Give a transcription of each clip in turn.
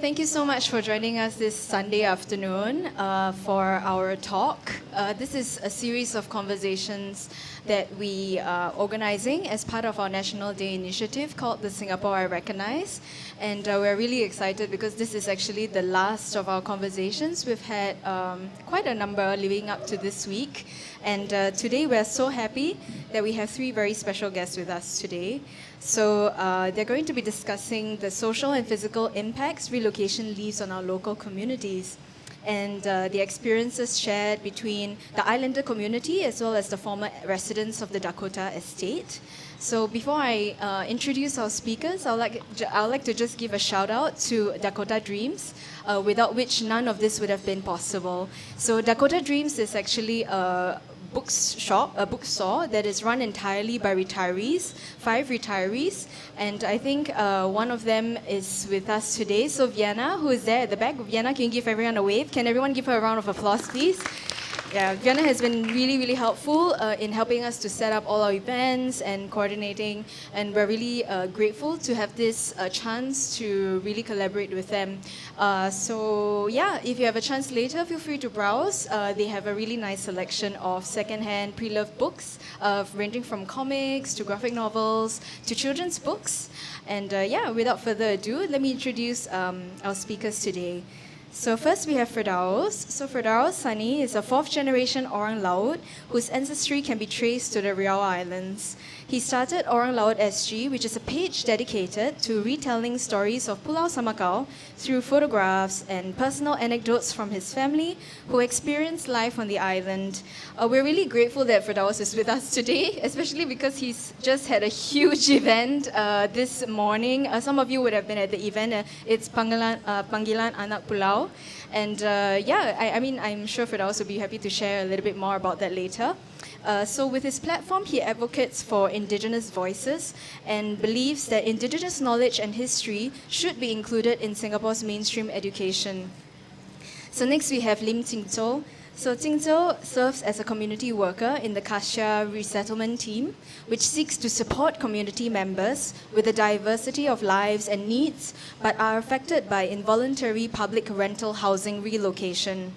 Thank you so much for joining us this Sunday afternoon for our talk. This is a series of conversations that we are organizing as part of our National Day initiative called the Singapore I Recognize. And we're really excited because this is actually the last of our conversations. We've had quite a number leading up to this week. And today we're so happy that we have three very special guests with us today. So they're going to be discussing the social and physical impacts relocation leaves on our local communities and the experiences shared between the islander community as well as the former residents of the Dakota estate. So before I introduce our speakers, I'd like to just give a shout out to Dakota Dreams, without which none of this would have been possible. So Dakota Dreams is actually a bookstore that is run entirely by retirees, 5 retirees, and I think one of them is with us today. So Vienna, who is there at the back. Vienna, can you give everyone a wave? Can everyone give her a round of applause, please? Yeah, Vienna has been really helpful in helping us to set up all our events and coordinating, and we're really grateful to have this chance to really collaborate with them. So yeah, if you have a chance later, feel free to browse. They have a really nice selection of second-hand pre-loved books, ranging from comics to graphic novels to children's books. And yeah, without further ado, let me introduce our speakers today. So first we have Firdaus. So Firdaus Sani is a 4th-generation Orang Laut whose ancestry can be traced to the Riau Islands. He started Orang Laut SG, which is a page dedicated to retelling stories of Pulau Semakau through photographs and personal anecdotes from his family who experienced life on the island. We're really grateful that Firdaus is with us today, especially because he's just had a huge event this morning. Some of you would have been at the event. It's Panggilan Anak Pulau. And I'm sure Firdaus will be happy to share a little bit more about that later. So with his platform, he advocates for indigenous voices and believes that indigenous knowledge and history should be included in Singapore's mainstream education. So next we have Lim Jingzhou. So Jingzhou serves as a community worker in the Cassia Resettlement Team, which seeks to support community members with a diversity of lives and needs, but are affected by involuntary public rental housing relocation.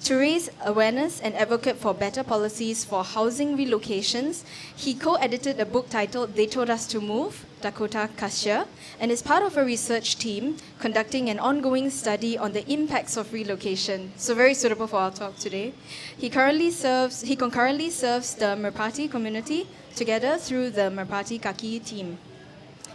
To raise awareness and advocate for better policies for housing relocations, he co-edited a book titled They Told Us to Move, Dakota Cassia, and is part of a research team conducting an ongoing study on the impacts of relocation. So very suitable for our talk today. He concurrently serves the Merpati community together through the Merpati Kaki team.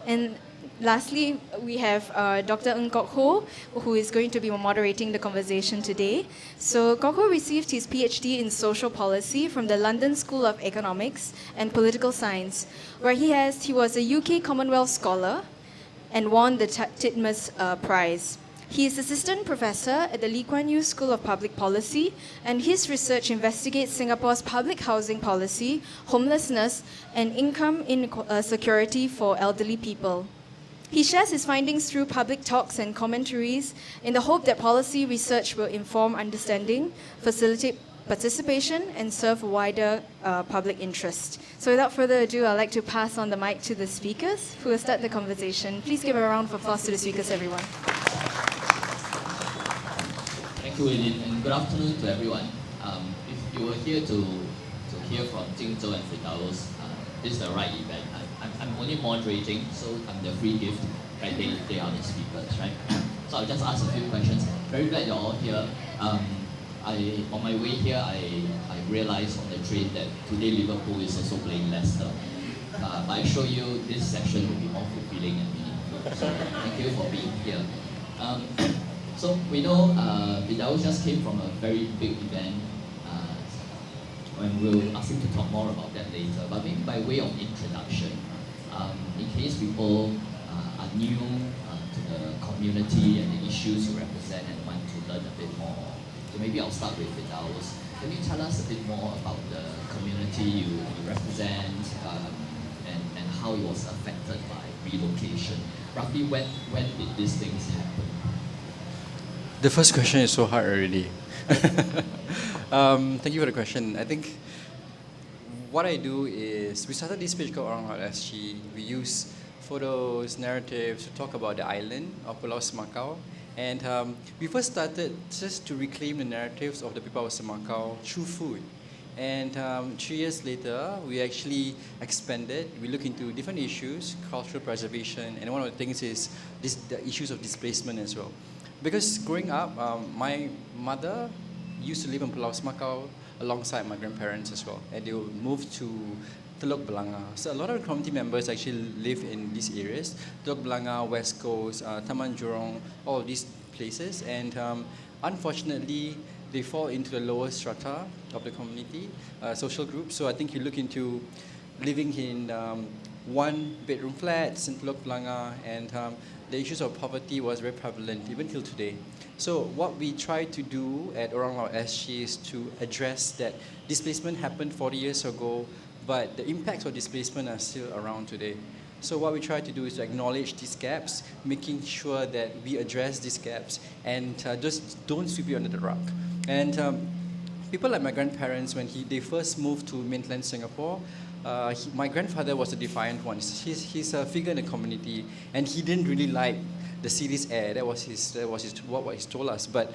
And lastly, we have Dr. Ng Kok Ho, who is going to be moderating the conversation today. So Kok Ho received his PhD in social policy from the London School of Economics and Political Science, where he was a UK Commonwealth Scholar and won the Titmus Prize. He is assistant professor at the Lee Kuan Yew School of Public Policy, and his research investigates Singapore's public housing policy, homelessness, and income insecurity for elderly people. He shares his findings through public talks and commentaries in the hope that policy research will inform understanding, facilitate participation, and serve wider public interest. So without further ado, I'd like to pass on the mic to the speakers who will start the conversation. Please give a round of applause to the speakers, everyone. Thank you, Eileen, and good afternoon to everyone. If you were here to hear from Jingzhou and Firdaus, this is the right event. I'm only moderating, so I'm the free gift. Right? They are the speakers, right? So I'll just ask a few questions. Very glad you're all here. On my way here, I realized on the train that today Liverpool is also playing Leicester. But I show you this session will be more fulfilling and meaningful. So thank you for being here. So we know Firdaus just came from a very big event. And we'll ask him to talk more about that later. But maybe by way of introduction, in case people are new to the community and the issues you represent and want to learn a bit more. So maybe I'll start with Firdaus. Can you tell us a bit more about the community you represent and how it was affected by relocation? Roughly when did these things happen? The first question is so hard already. Thank you for the question. I think what I do is, we started this page called Orang Laut SG. We use photos, narratives to talk about the island of Pulau Semakau And we first started just to reclaim the narratives of the people of Semakau through food. And 3 years later, we actually expanded. We look into different issues, cultural preservation, and one of the things is the issues of displacement as well. Because growing up, my mother used to live in Pulau Semakau alongside my grandparents as well, and they would move to Teluk Belanga. So a lot of the community members actually live in these areas, Teluk Belanga, West Coast, Taman Jurong, all of these places. And unfortunately, they fall into the lower strata of the community, social groups. So I think you look into living in one-bedroom flats in Teluk Belanga, and the issues of poverty was very prevalent even till today. So what we try to do at Orang Laut SG is to address that displacement happened 40 years ago, but the impacts of displacement are still around today. So what we try to do is to acknowledge these gaps, making sure that we address these gaps and just don't sweep it under the rug. And people like my grandparents, when they first moved to mainland Singapore, my grandfather was a defiant one. He's a figure in the community, and he didn't really like the city's air. That was what he told us. But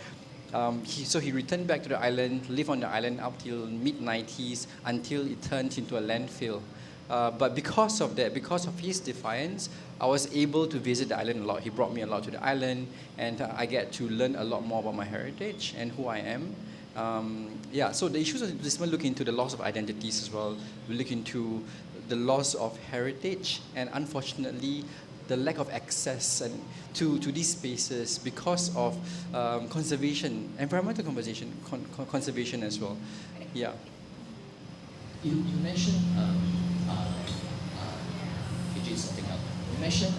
so he returned back to the island, lived on the island up till mid-90s until it turned into a landfill. But because of that, because of his defiance, I was able to visit the island a lot. He brought me a lot to the island, and I get to learn a lot more about my heritage and who I am. So the issues of displacement look into the loss of identities as well. We look into the loss of heritage, and unfortunately, the lack of access to these spaces because of conservation, environmental conservation as well. Yeah. You mentioned something else. You mentioned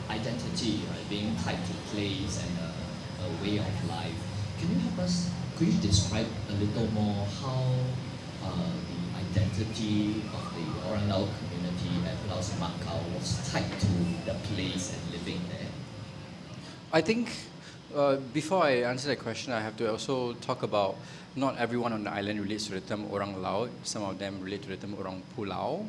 identity, right, being tied to place and a way of life. Can you help us? Could you describe a little more how the identity of the Orang Laut community at Pulau Semakau was tied to the place and living there? I think before I answer that question, I have to also talk about not everyone on the island relates to the term Orang Laut. Some of them relate to the term Orang Pulau.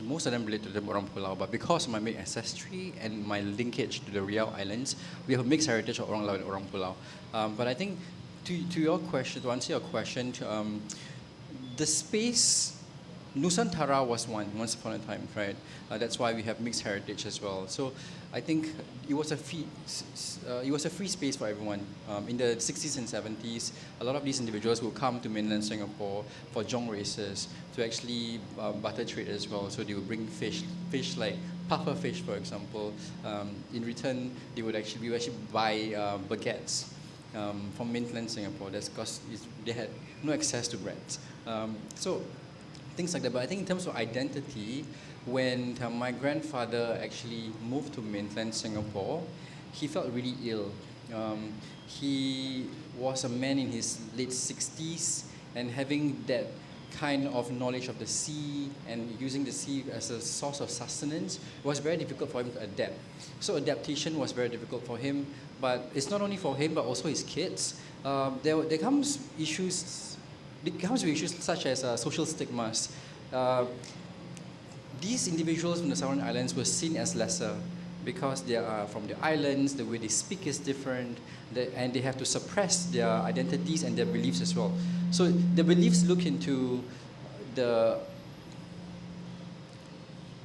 Most of them relate to the term Orang Pulau. But because of my mixed ancestry and my linkage to the Riau Islands, we have a mixed heritage of Orang Laut and Orang Pulau. But I think to your question, to answer your question, the space, Nusantara was once upon a time, right? That's why we have mixed heritage as well. So I think it was a free space for everyone. In the 60s and 70s, a lot of these individuals will come to mainland Singapore for jong races to actually barter trade as well. So they would bring fish like puffer fish, for example. In return, we would actually buy baguettes from mainland Singapore. That's because they had no access to bread. So things like that. But I think in terms of identity, when my grandfather actually moved to mainland Singapore, he felt really ill. He was a man in his late 60s, and having that kind of knowledge of the sea and using the sea as a source of sustenance was very difficult for him to adapt. So adaptation was very difficult for him, but it's not only for him but also his kids. There comes issues such as social stigmas. These individuals from the Southern Islands were seen as lesser because they are from the islands, the way they speak is different, and they have to suppress their identities and their beliefs as well. So the beliefs look into the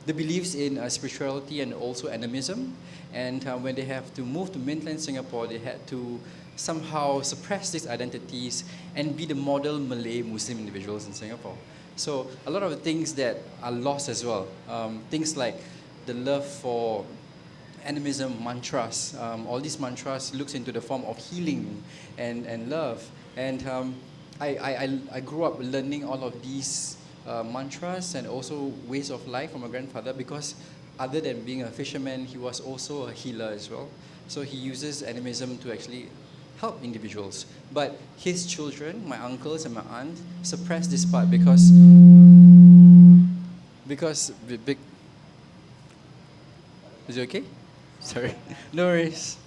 beliefs in spirituality and also animism. And when they have to move to mainland Singapore, they had to somehow suppress these identities and be the model Malay Muslim individuals in Singapore. So a lot of the things that are lost as well, things like the love for animism, mantras, all these mantras looks into the form of healing and love. And I grew up learning all of these mantras and also ways of life from my grandfather, because other than being a fisherman, he was also a healer as well. So he uses animism to actually help individuals. But his children, my uncles and my aunt, suppress this part because big. Is it okay? Sorry. No worries.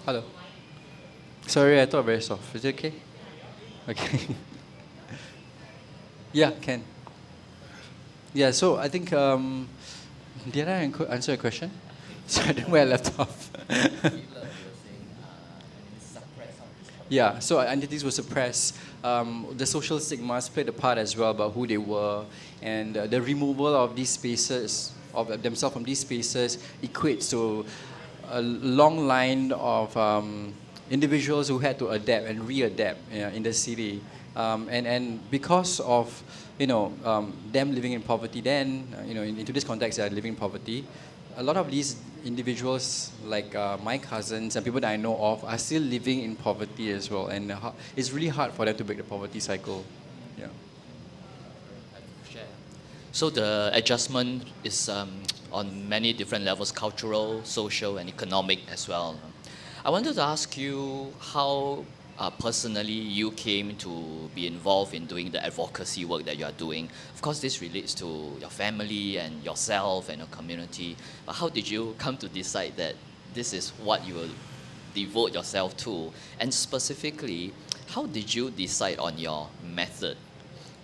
Hello. Sorry, I thought very soft. Is it okay? Okay. Yeah, can. Yeah, so I think, did I answer your question? So I don't know where I left off. Yeah, so identities were suppressed. The social stigmas played a part as well about who they were, and the removal of these spaces, of themselves from these spaces, equates to a long line of individuals who had to adapt and readapt in the city. And because of them living in poverty, then in today's context, they are living in poverty. A lot of these individuals, like my cousins and people that I know of, are still living in poverty as well, and it's really hard for them to break the poverty cycle. Yeah. So the adjustment is on many different levels, cultural, social, and economic as well. I wanted to ask you how personally you came to be involved in doing the advocacy work that you are doing. Of course, this relates to your family and yourself and your community. But how did you come to decide that this is what you will devote yourself to? And specifically, how did you decide on your method,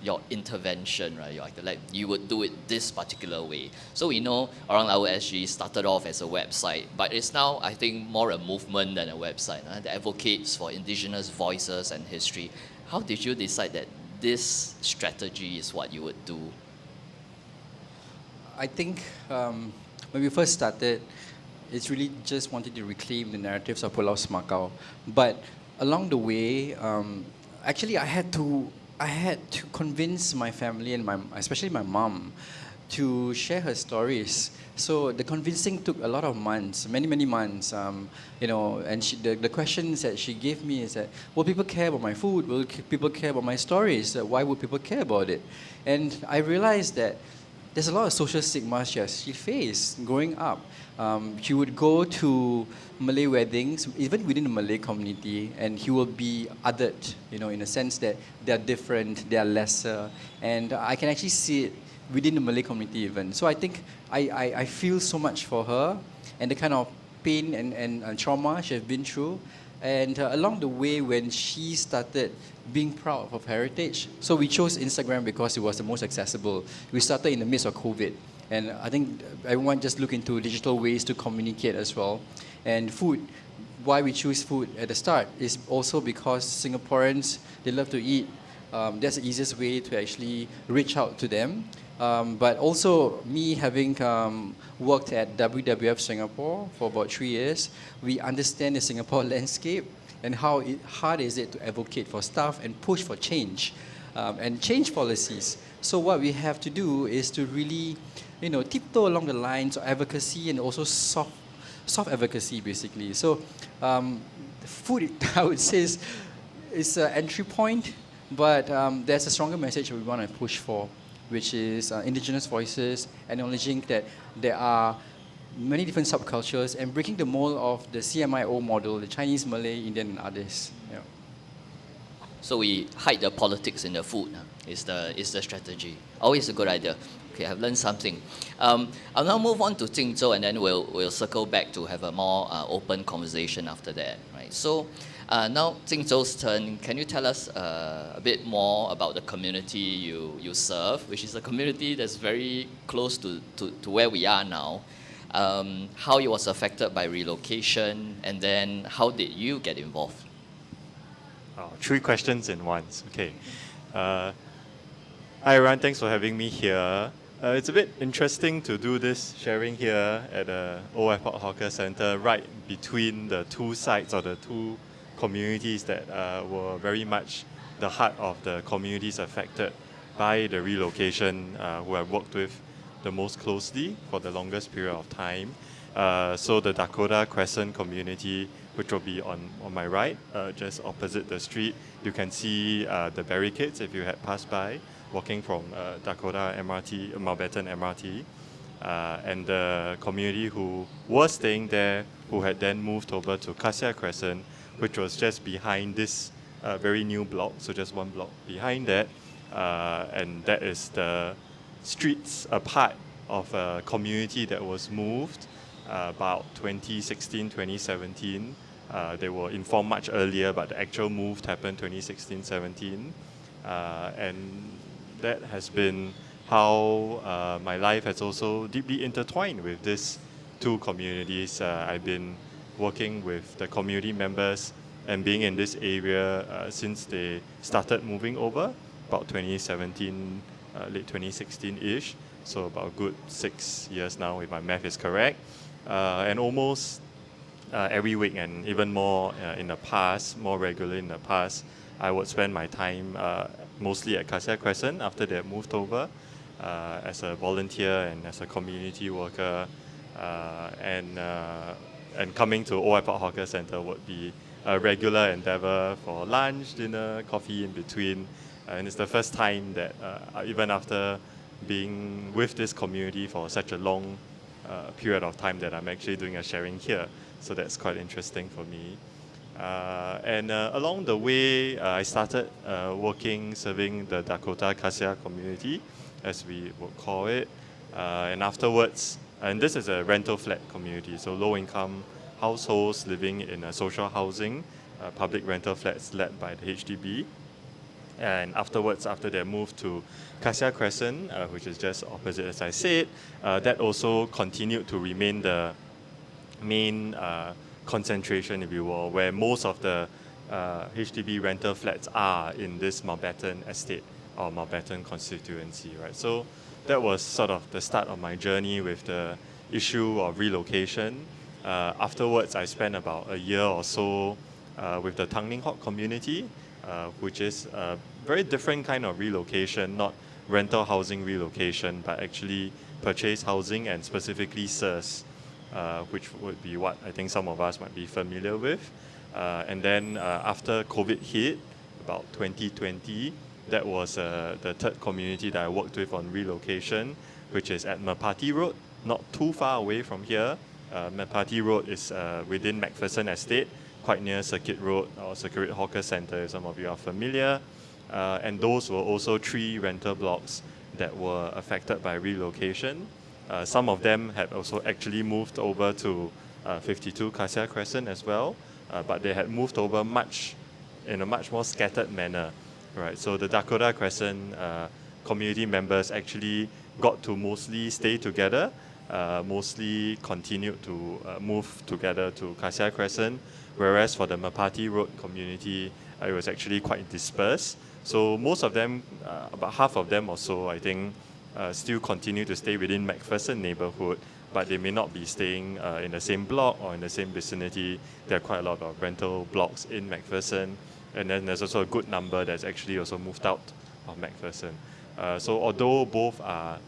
your intervention, right? Like you would do it this particular way. So we know Orang Laut SG started off as a website, but it's now, I think, more a movement than a website that advocates for indigenous voices and history. How did you decide that this strategy is what you would do? I think when we first started, it's really just wanted to reclaim the narratives of Pulau Semakau. But along the way, actually I had to convince my family and especially my mom to share her stories. So the convincing took a lot of months, many months. And the questions that she gave me is that, will people care about my food? Will people care about my stories? Why would people care about it? And I realized that there's a lot of social stigma she faced growing up. She would go to Malay weddings, even within the Malay community, and he will be othered, in a sense that they're different, they're lesser. And I can actually see it within the Malay community even. So I think I feel so much for her and the kind of pain and trauma she has been through. And along the way, when she started being proud of her heritage, so we chose Instagram because it was the most accessible. We started in the midst of COVID. And I think everyone just look into digital ways to communicate as well. And food, why we choose food at the start is also because Singaporeans, they love to eat. That's the easiest way to actually reach out to them. But also me having worked at WWF Singapore for about 3 years, we understand the Singapore landscape and how hard is it to advocate for staff and push for change and change policies. So what we have to do is to really, tiptoe along the lines of advocacy and also soft advocacy, basically. So food, I would say, is an entry point, but there's a stronger message we want to push for, which is indigenous voices, acknowledging that there are many different subcultures and breaking the mold of the CMIO model, the Chinese, Malay, Indian, and others. Yeah. So we hide the politics in the food is the strategy. Always a good idea. Okay, I've learned something. I'll now move on to Jingzhou, and then we'll circle back to have a more open conversation after that. Right. So now Jingzhou's turn. Can you tell us a bit more about the community you serve, which is a community that's very close to where we are now? How it was affected by relocation, and then how did you get involved? Oh, 3 questions in one. Okay. Hi everyone, thanks for having me here. It's a bit interesting to do this sharing here at the Old Airport Hawker Centre, right between the 2 sides or the 2 communities that were very much the heart of the communities affected by the relocation, who I've worked with the most closely for the longest period of time. So the Dakota Crescent community, which will be on my right, just opposite the street. You can see the barricades if you had passed by, walking from Dakota MRT, Mountbatten MRT. And the community who was staying there, who had then moved over to Cassia Crescent, which was just behind this very new block, so just 1 block behind that. And that is the streets apart of a community that was moved about 2016, 2017 They were informed much earlier, but the actual move happened 2016-17. And that has been how my life has also deeply intertwined with these two communities. I've been working with the community members and being in this area since they started moving over, about 2017, late 2016-ish. So about a good 6 years now, if my math is correct. And almost every week, and even more in the past, more regularly in the past, I would spend my time mostly at Cassia Crescent after they had moved over as a volunteer and as a community worker. And coming to Old Airport Hawker Centre would be a regular endeavour for lunch, dinner, coffee in between. And it's the first time that even after being with this community for such a long period of time that I'm actually doing a sharing here. So that's quite interesting for me. And along the way, I started working, serving the Dakota Cassia community, as we would call it. And afterwards, and this is a rental flat community, so low-income households living in social housing, public rental flats led by the HDB. And afterwards, after they moved to Cassia Crescent, which is just opposite as I said, that also continued to remain the main concentration, if you will, where most of the HDB rental flats are in this Mountbatten estate or Mountbatten constituency, right? So that was sort of the start of my journey with the issue of relocation. Afterwards, I spent about a year or so with the Tanglin Hawk community, which is a very different kind of relocation, not rental housing relocation, but actually purchase housing and specifically SIRS, which would be what I think some of us might be familiar with. And then after COVID hit, about 2020, that was the third community that I worked with on relocation, which is at Merpati Road, not too far away from here. Merpati Road is within MacPherson Estate, quite near Circuit Road or Circuit Hawker Centre, if some of you are familiar. And those were also 3 rental blocks that were affected by relocation. Some of them had also actually moved over to 52 Cassia Crescent as well, but they had moved over in a much more scattered manner. Right, so the Dakota Crescent community members actually got to mostly stay together, mostly continued to move together to Cassia Crescent, whereas for the Merpati Road community, it was actually quite dispersed. So most of them, about half of them or so, I think, still continue to stay within MacPherson neighbourhood, but they may not be staying in the same block or in the same vicinity. There are quite a lot of rental blocks in MacPherson. And then there's also a good number that's actually also moved out of MacPherson. So although both are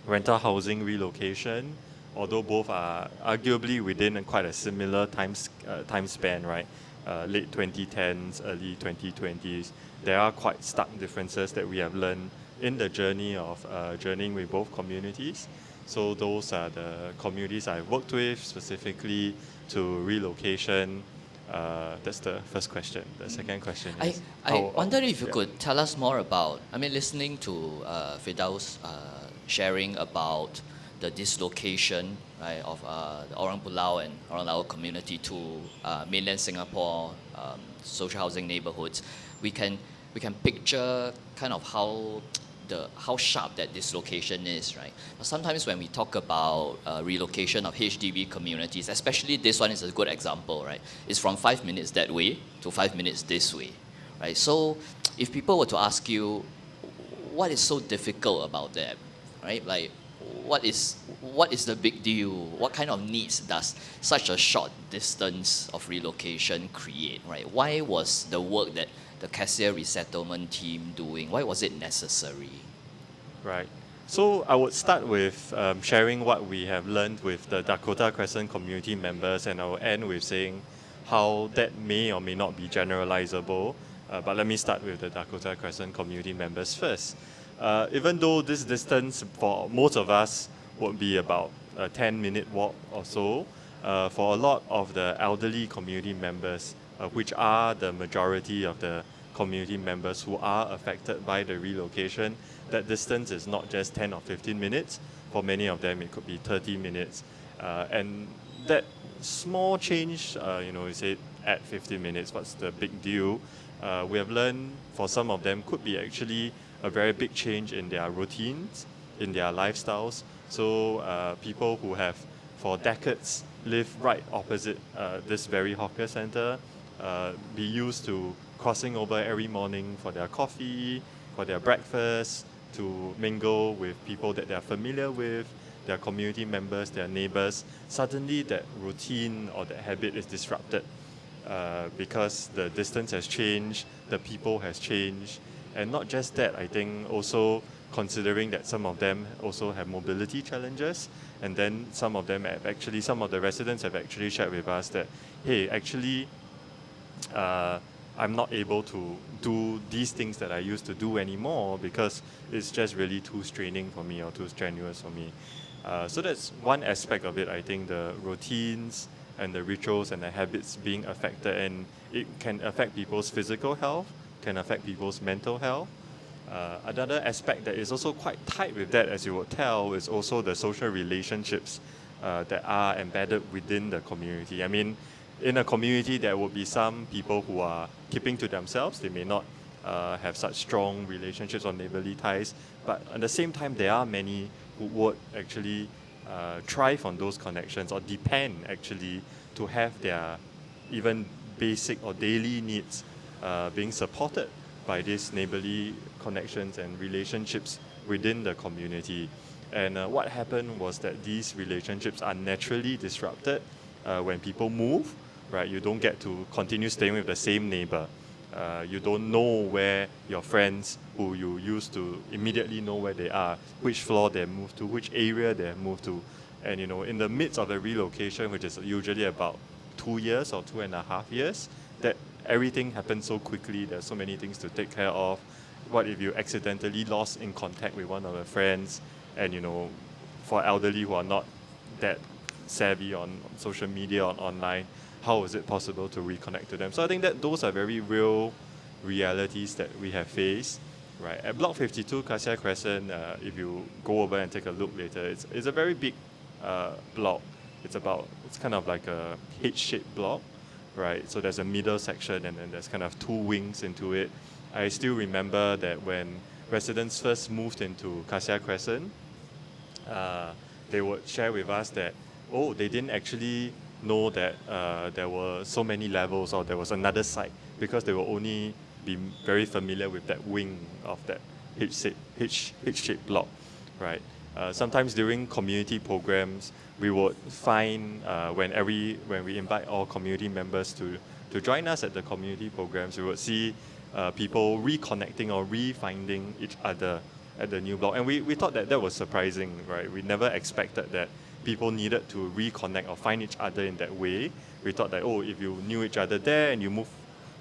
rental housing relocation, although both are arguably within quite a similar time span, right? Late 2010s, early 2020s, there are quite stark differences that we have learned in the journey of journeying with both communities. So those are the communities I've worked with, specifically to relocation. That's the first question. The second question is... I wonder if you could tell us more about, listening to Firdaus sharing about the dislocation, right, of the Orang Pulau and Orang Laut community to mainland Singapore social housing neighborhoods, we can picture kind of how sharp that dislocation is, right? Sometimes when we talk about relocation of HDB communities, especially this one is a good example, right? It's from 5 minutes that way to 5 minutes this way, right? So if people were to ask you, what is so difficult about that, right? Like, what is the big deal? What kind of needs does such a short distance of relocation create, right? Why was the work that the Cassia Resettlement Team doing, why was it necessary? Right. So I would start with sharing what we have learned with the Dakota Crescent community members, and I will end with saying how that may or may not be generalizable. But let me start with the Dakota Crescent community members first. Even though this distance for most of us would be about a 10-minute walk or so, for a lot of the elderly community members, which are the majority of the community members who are affected by the relocation, that distance is not just 10 or 15 minutes. For many of them, it could be 30 minutes. And that small change, you say add 15 minutes, what's the big deal? We have learned for some of them could be actually a very big change in their routines, in their lifestyles. So people who have for decades lived right opposite this very hawker center, be used to crossing over every morning for their coffee, for their breakfast, to mingle with people that they are familiar with, their community members, their neighbors. Suddenly that routine or that habit is disrupted because the distance has changed, the people has changed. And not just that, I think also considering that some of them also have mobility challenges, and then some of the residents have actually shared with us that, hey, actually, I'm not able to do these things that I used to do anymore because it's just really too straining for me or too strenuous for me. So that's one aspect of it, I think, the routines and the rituals and the habits being affected, and it can affect people's physical health, can affect people's mental health. Another aspect that is also quite tight with that, as you would tell, is also the social relationships that are embedded within the community. I mean, in a community, there will be some people who are keeping to themselves. They may not have such strong relationships or neighborly ties, but at the same time, there are many who would actually thrive on those connections or depend actually to have their even basic or daily needs being supported by these neighborly connections and relationships within the community. And what happened was that these relationships are naturally disrupted when people move, right? You don't get to continue staying with the same neighbor. You don't know where your friends who you used to immediately know where they are, which floor they moved to, which area they moved to. And in the midst of the relocation, which is usually about 2 years or 2.5 years, that everything happens so quickly. There's so many things to take care of. What if you accidentally lost in contact with one of your friends? And for elderly who are not that savvy on social media or online, how is it possible to reconnect to them? So I think that those are very real realities that we have faced, right? At Block 52, Cassia Crescent, if you go over and take a look later, it's a very big block. It's kind of like a H-shaped block, right? So there's a middle section and then there's kind of 2 wings into it. I still remember that when residents first moved into Cassia Crescent, they would share with us that, they didn't actually know that there were so many levels or there was another side because they will only be very familiar with that wing of that H-shaped block, right? Sometimes during community programs, we would find when we invite all community members to join us at the community programs, we would see people reconnecting or re-finding each other at the new block. And we thought that was surprising, right? We never expected that people needed to reconnect or find each other in that way. We thought that, if you knew each other there and you move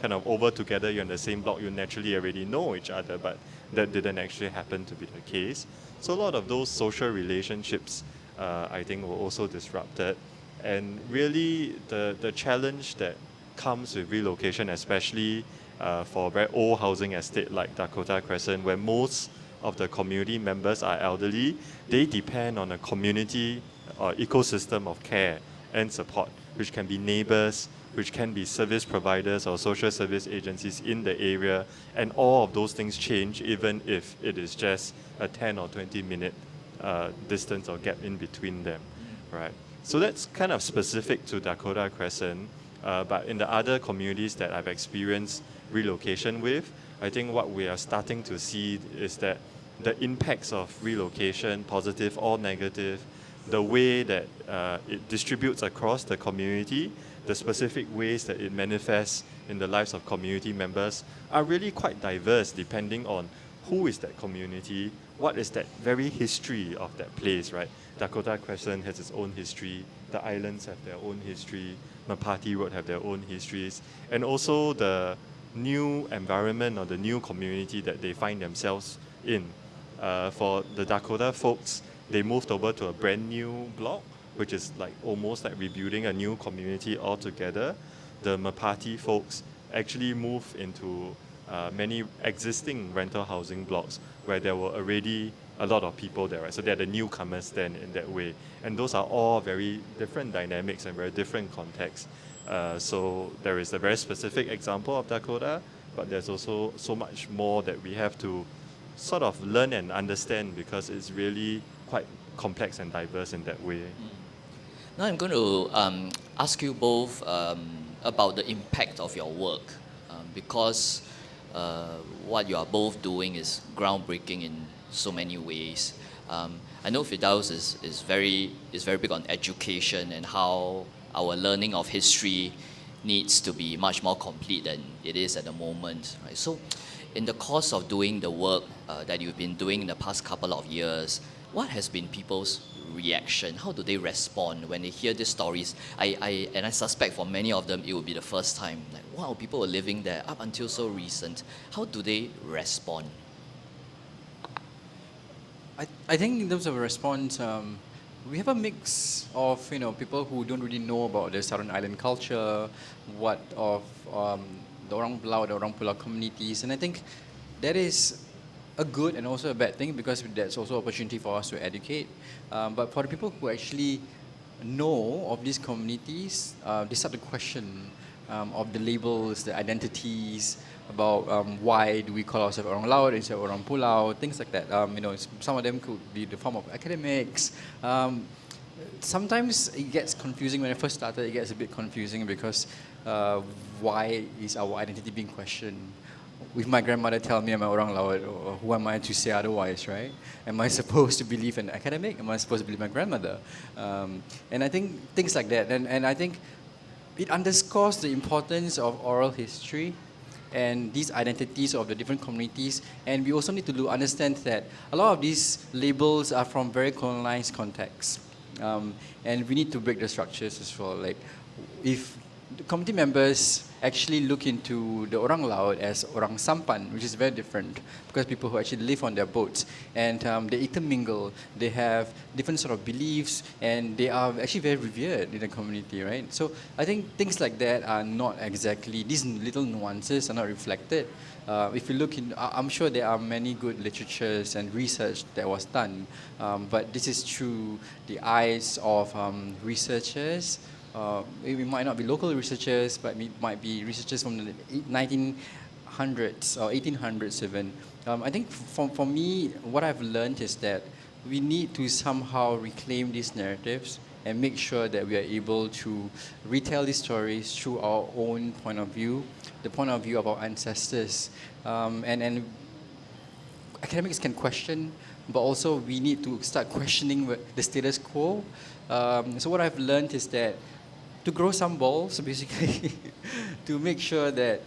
kind of over together, you're in the same block, you naturally already know each other, but that didn't actually happen to be the case. So a lot of those social relationships, I think, were also disrupted. And really, the challenge that comes with relocation, especially for a very old housing estate like Dakota Crescent, where most of the community members are elderly, they depend on a community or ecosystem of care and support, which can be neighbors, which can be service providers or social service agencies in the area, and all of those things change even if it is just a 10 or 20 minute distance or gap in between them, right? So that's kind of specific to Dakota Crescent, but in the other communities that I've experienced relocation with, I think what we are starting to see is that the impacts of relocation, positive or negative, the way that it distributes across the community, the specific ways that it manifests in the lives of community members are really quite diverse depending on who is that community, what is that very history of that place, right? Dakota Crescent has its own history, the islands have their own history, Mapati Road have their own histories, and also the new environment or the new community that they find themselves in. For the Dakota folks, they moved over to a brand new block, which is like almost like rebuilding a new community altogether. The Mapati folks actually moved into many existing rental housing blocks where there were already a lot of people there, right? So they're the newcomers then in that way. And those are all very different dynamics and very different contexts. So there is a very specific example of Dakota, but there's also so much more that we have to sort of learn and understand because it's really quite complex and diverse in that way. Now I'm going to ask you both about the impact of your work because what you are both doing is groundbreaking in so many ways. I know Firdaus is very big on education and how our learning of history needs to be much more complete than it is at the moment. Right? So in the course of doing the work that you've been doing in the past couple of years, what has been people's reaction? How do they respond when they hear these stories? I suspect for many of them it will be the first time. Like, wow, people were living there up until so recent. How do they respond? I think in terms of a response, we have a mix of people who don't really know about the Southern Island culture, what of the Orang Laut, the Orang Pulau communities, and I think that is a good and also a bad thing because that's also an opportunity for us to educate. But for the people who actually know of these communities, they start to question of the labels, the identities, about why do we call ourselves Orang Laut instead of Orang Pulau, things like that. Some of them could be the form of academics. Sometimes it gets confusing. When I first started, it gets a bit confusing because why is our identity being questioned? If my grandmother tell me I'm Orang Laut, or who am I to say otherwise, right? Am I supposed to believe an academic? Am I supposed to believe my grandmother? And I think things like that. And I think it underscores the importance of oral history and these identities of the different communities. And we also need to understand that a lot of these labels are from very colonized contexts. And we need to break the structures as well. Like, if the community members actually look into the Orang Laut as Orang Sampan, which is very different because people who actually live on their boats and they intermingle, they have different sort of beliefs and they are actually very revered in the community, right? So I think things like that are not exactly, these little nuances are not reflected. If you look in, I'm sure there are many good literatures and research that was done, but this is through the eyes of researchers. It might not be local researchers, but it might be researchers from the 1900s or 1800s even. I think for me, what I've learned is that we need to somehow reclaim these narratives and make sure that we are able to retell these stories through our own point of view, the point of view of our ancestors. And academics can question, but also we need to start questioning the status quo. So what I've learned is that to grow some balls, basically, to make sure that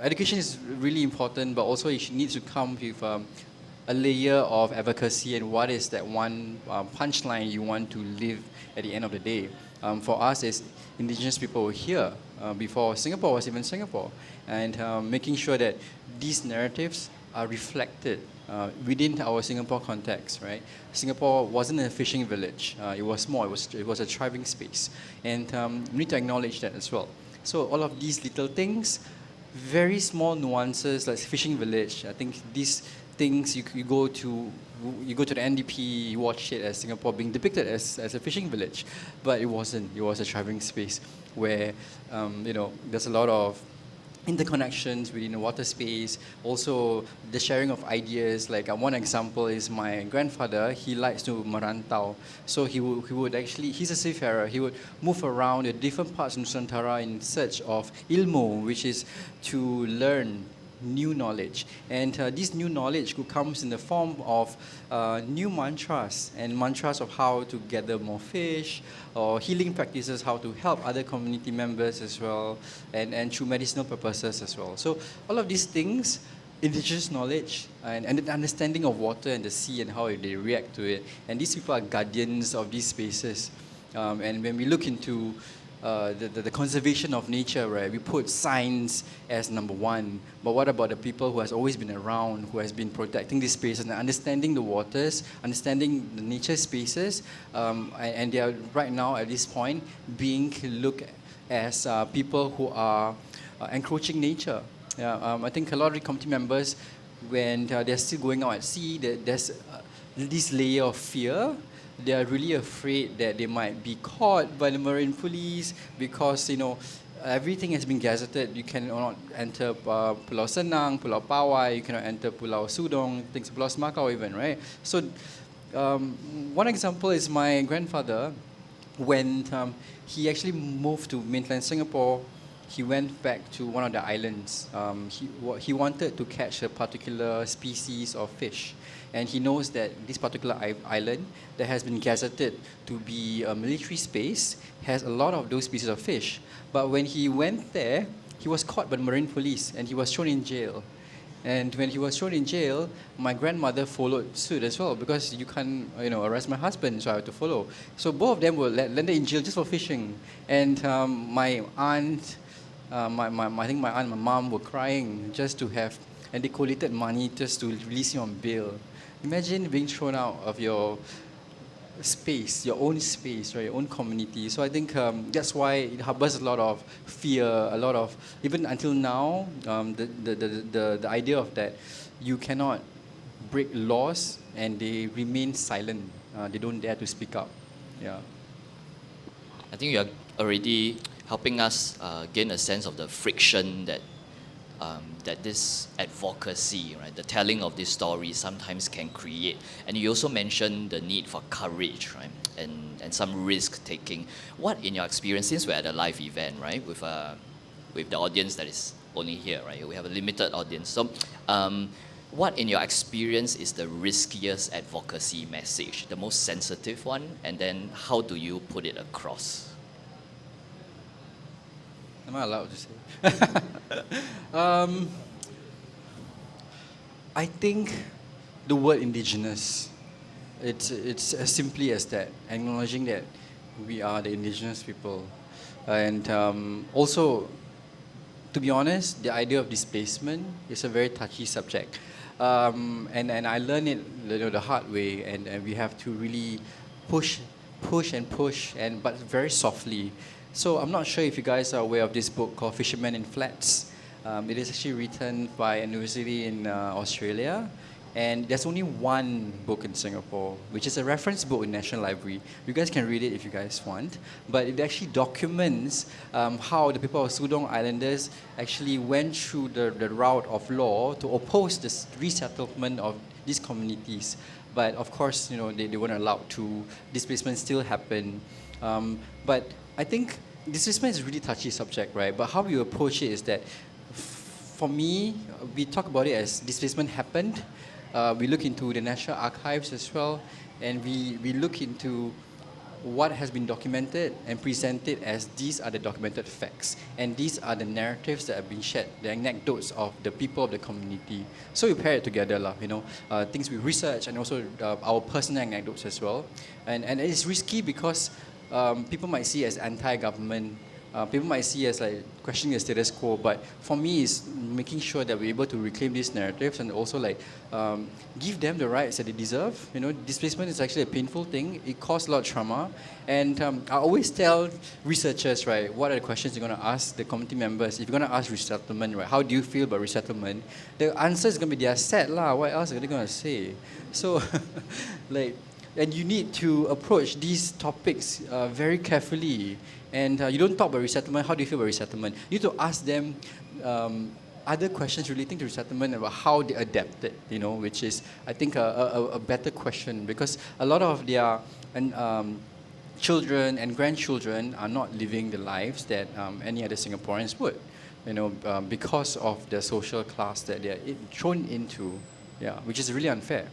education is really important, but also it needs to come with a layer of advocacy and what is that one punchline you want to live at the end of the day. For us as indigenous people here, before Singapore was even Singapore, and making sure that these narratives are reflected within our Singapore context, right? Singapore wasn't a fishing village. It was small. It was a thriving space, and we need to acknowledge that as well. So all of these little things, very small nuances like fishing village. I think these things you go to the NDP, you watch it as Singapore being depicted as a fishing village, but it wasn't. It was a thriving space where there's a lot of interconnections within the water space, also the sharing of ideas. Like one example is my grandfather, he likes to merantau. So he would actually, he's a seafarer, he would move around the different parts of Nusantara in search of ilmu, which is to learn new knowledge. And this new knowledge comes in the form of new mantras, and mantras of how to gather more fish, or healing practices, how to help other community members as well, and through medicinal purposes as well. So all of these things, indigenous knowledge and the understanding of water and the sea and how they react to it. And these people are guardians of these spaces. And when we look into the conservation of nature, right? We put science as number one, but what about the people who has always been around, who has been protecting these spaces and understanding the waters, understanding the nature spaces, and they are right now at this point being looked as people who are encroaching nature. Yeah, I think a lot of the committee members, when they're still going out at sea, there's this layer of fear. They are really afraid that they might be caught by the marine police because, everything has been gazetted. You cannot enter Pulau Senang, Pulau Pawai, you cannot enter Pulau Sudong, things Pulau Semakau even, right? So one example is my grandfather. When he actually moved to mainland Singapore, he went back to one of the islands. He wanted to catch a particular species of fish. And he knows that this particular island that has been gazetted to be a military space has a lot of those species of fish. But when he went there, he was caught by the marine police and he was thrown in jail. And when he was thrown in jail, my grandmother followed suit as well because you can't, arrest my husband, so I had to follow. So both of them were landed in jail just for fishing. And my aunt, I think my aunt and my mom were crying just to have, and they collated money just to release him on bail. Imagine being thrown out of your space, your own space, right, your own community. So I think that's why it harbors a lot of fear, a lot of, even until now, the idea of that you cannot break laws and they remain silent. They don't dare to speak up. Yeah. I think you are already helping us gain a sense of the friction that this advocacy, right, the telling of this story sometimes can create. And you also mentioned the need for courage, right, and some risk taking. What, in your experience, since we're at a live event, right, with the audience that is only here, right, we have a limited audience. So, what, in your experience, is the riskiest advocacy message, the most sensitive one, and then how do you put it across? Am I allowed to say? I think the word indigenous, it's as simply as that, acknowledging that we are the indigenous people. And also, to be honest, the idea of displacement is a very touchy subject. And I learned it the hard way, and we have to really push, but very softly. So I'm not sure if you guys are aware of this book called Fishermen in Flats. It is actually written by a university in Australia. And there's only one book in Singapore, which is a reference book in National Library. You guys can read it if you guys want. But it actually documents how the people of Sudong Islanders actually went through the route of law to oppose the resettlement of these communities. But of course, they weren't allowed to. Displacement still happened. But I think displacement is a really touchy subject, right? But how you approach it is that, for me, we talk about it as displacement happened. We look into the National Archives as well, and we look into what has been documented and presented as these are the documented facts, and these are the narratives that have been shared, the anecdotes of the people of the community. So we pair it together, things we research and also our personal anecdotes as well. And it's risky because people might see it as anti-government. People might see it as like questioning the status quo, but for me, it's making sure that we're able to reclaim these narratives and also give them the rights that they deserve. Displacement is actually a painful thing. It causes a lot of trauma, and I always tell researchers, right, what are the questions you're going to ask the committee members? If you're going to ask resettlement, right, how do you feel about resettlement? The answer is going to be, they're sad lah. What else are they going to say? So, and you need to approach these topics very carefully. And you don't talk about resettlement. How do you feel about resettlement? You need to ask them other questions relating to resettlement about how they adapted, which is, I think, a better question, because a lot of their children and grandchildren are not living the lives that any other Singaporeans would, because of the social class that they're thrown into, which is really unfair.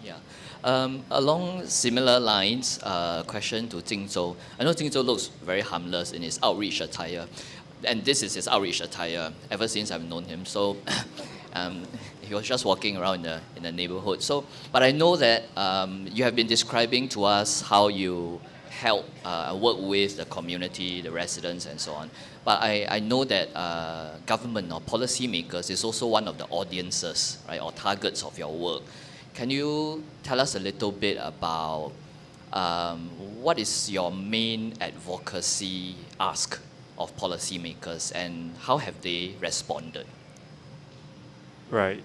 Yeah. Along similar lines, question to Jingzhou. I know Jingzhou looks very harmless in his outreach attire, and this is his outreach attire ever since I've known him. So he was just walking around in the neighborhood. So, but I know that you have been describing to us how you help work with the community, the residents, and so on. But I know that government or policymakers is also one of the audiences, right, or targets of your work. Can you tell us a little bit about what is your main advocacy ask of policymakers, and how have they responded? Right.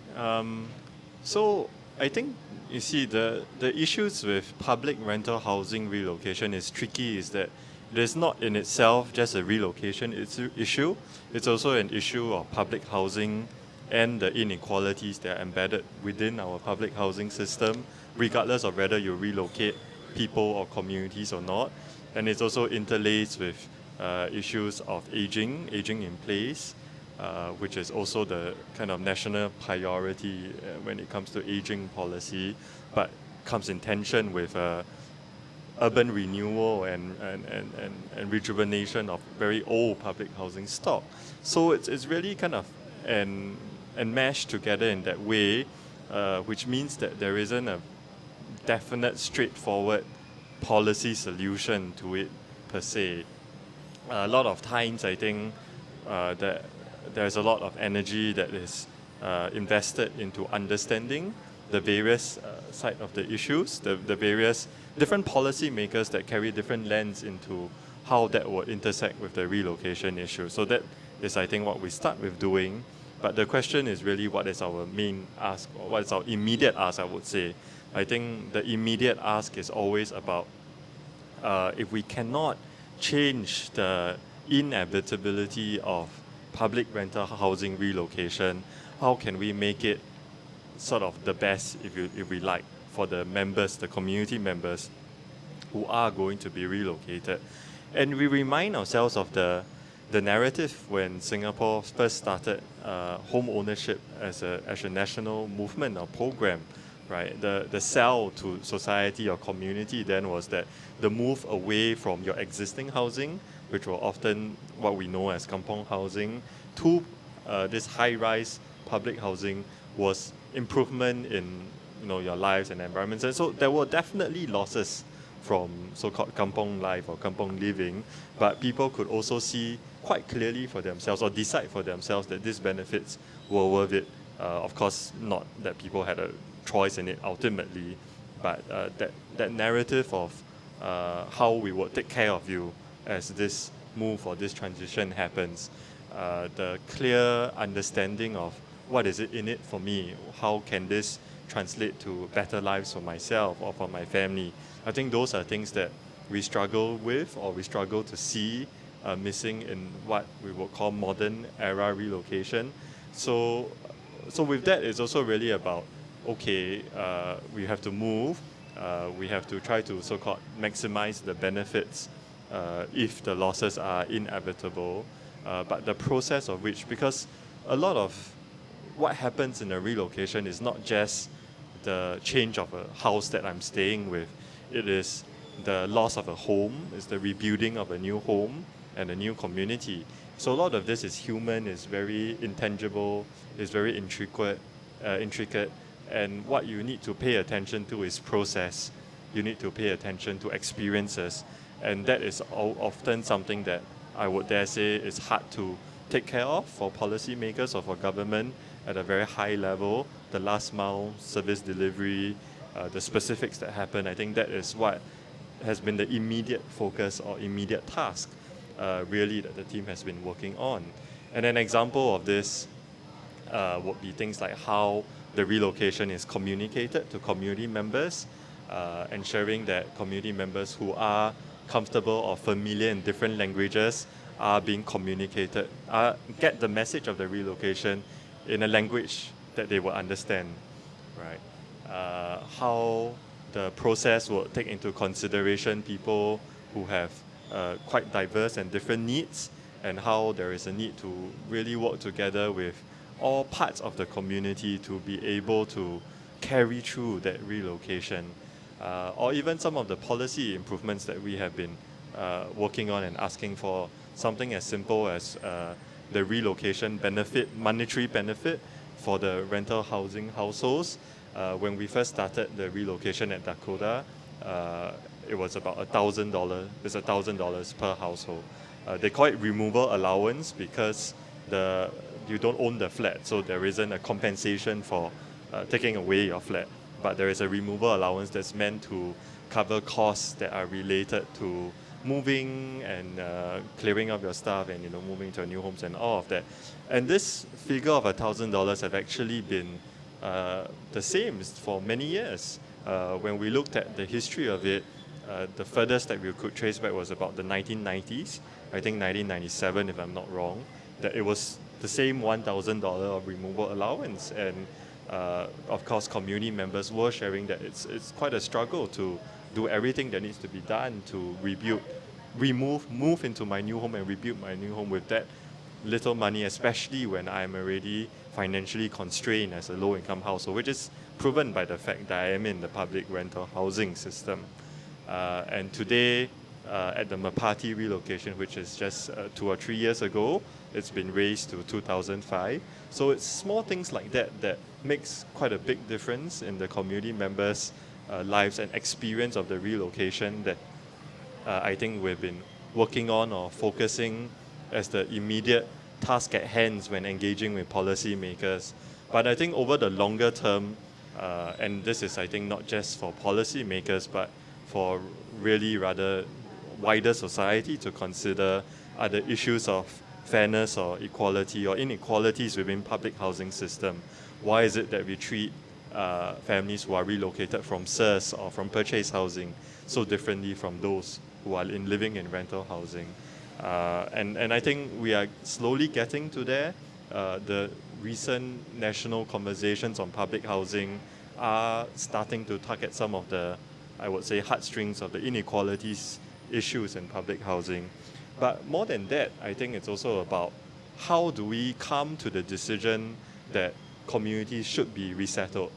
So I think you see the issues with public rental housing relocation is tricky. Is that it is not in itself just a relocation issue. It's also an issue of public housing and the inequalities that are embedded within our public housing system, regardless of whether you relocate people or communities or not. And it's also interlaced with issues of aging in place, which is also the kind of national priority when it comes to aging policy, but comes in tension with urban renewal and rejuvenation of very old public housing stock. So it's really kind of enmeshed together in that way, which means that there isn't a definite, straightforward policy solution to it per se. A lot of times, I think that there's a lot of energy that is invested into understanding the various side of the issues, the various different policy makers that carry different lens into how that will intersect with the relocation issue. So that is, I think, what we start with doing. But the question is really, what is our main ask, or what is our immediate ask, I would say. I think the immediate ask is always about if we cannot change the inevitability of public rental housing relocation, how can we make it sort of the best, if we like, for the members, the community members who are going to be relocated? And we remind ourselves of the narrative when Singapore first started home ownership as a national movement or program, right? The sell to society or community then was that the move away from your existing housing, which were often what we know as kampong housing, to this high-rise public housing was improvement in your lives and environments. And so there were definitely losses from so-called kampong life or kampong living, but people could also see quite clearly for themselves or decide for themselves that these benefits were worth it. Of course, not that people had a choice in it ultimately, but that narrative of how we will take care of you as this move or this transition happens, the clear understanding of what is it in it for me, how can this translate to better lives for myself or for my family. I think those are things that we struggle with, or we struggle to see missing in what we would call modern era relocation. So with that, it's also really about, okay, we have to move, we have to try to so-called maximize the benefits if the losses are inevitable, but the process of which, because a lot of what happens in a relocation is not just the change of a house that I'm staying with, it is the loss of a home, it's the rebuilding of a new home and a new community. So a lot of this is human, is very intangible, is very intricate, and what you need to pay attention to is process. You need to pay attention to experiences, and that is often something that I would dare say is hard to take care of for policymakers or for government at a very high level. The last mile service delivery, the specifics that happen, I think that is what has been the immediate focus or immediate task really that the team has been working on. And an example of this would be things like how the relocation is communicated to community members, ensuring that community members who are comfortable or familiar in different languages are being communicated, get the message of the relocation in a language that they will understand, right? How the process will take into consideration people who have quite diverse and different needs, and how there is a need to really work together with all parts of the community to be able to carry through that relocation. Or even some of the policy improvements that we have been working on and asking for, something as simple as the relocation benefit, monetary benefit for the rental housing households. When we first started the relocation at Dakota, it was about $1,000. It's $1,000 per household. They call it removal allowance because you don't own the flat, so there isn't a compensation for taking away your flat. But there is a removal allowance that's meant to cover costs that are related to moving and clearing up your stuff and moving to a new homes and all of that. And this figure of $1,000 have actually been the same for many years. When we looked at the history of it, the furthest that we could trace back was about the 1990s, I think 1997 if I'm not wrong, that it was the same $1,000 of removal allowance. And of course community members were sharing that it's quite a struggle to do everything that needs to be done to move into my new home and rebuild my new home with that little money, especially when I'm already financially constrained as a low-income household, which is proven by the fact that I am in the public rental housing system. And today, at the Mapati relocation, which is just 2 or 3 years ago, it's been raised to 2005. So it's small things like that that makes quite a big difference in the community members' lives and experience of the relocation that I think we've been working on or focusing as the immediate task at hand when engaging with policymakers. But I think over the longer term, and this is I think not just for policymakers but for really rather wider society to consider, are the issues of fairness or equality or inequalities within public housing system. Why is it that we treat families who are relocated from SIRS or from purchase housing so differently from those who are living in rental housing? And I think we are slowly getting to there. The recent national conversations on public housing are starting to tug at some of the, I would say, heartstrings of the inequalities issues in public housing. But more than that, I think it's also about how do we come to the decision that communities should be resettled.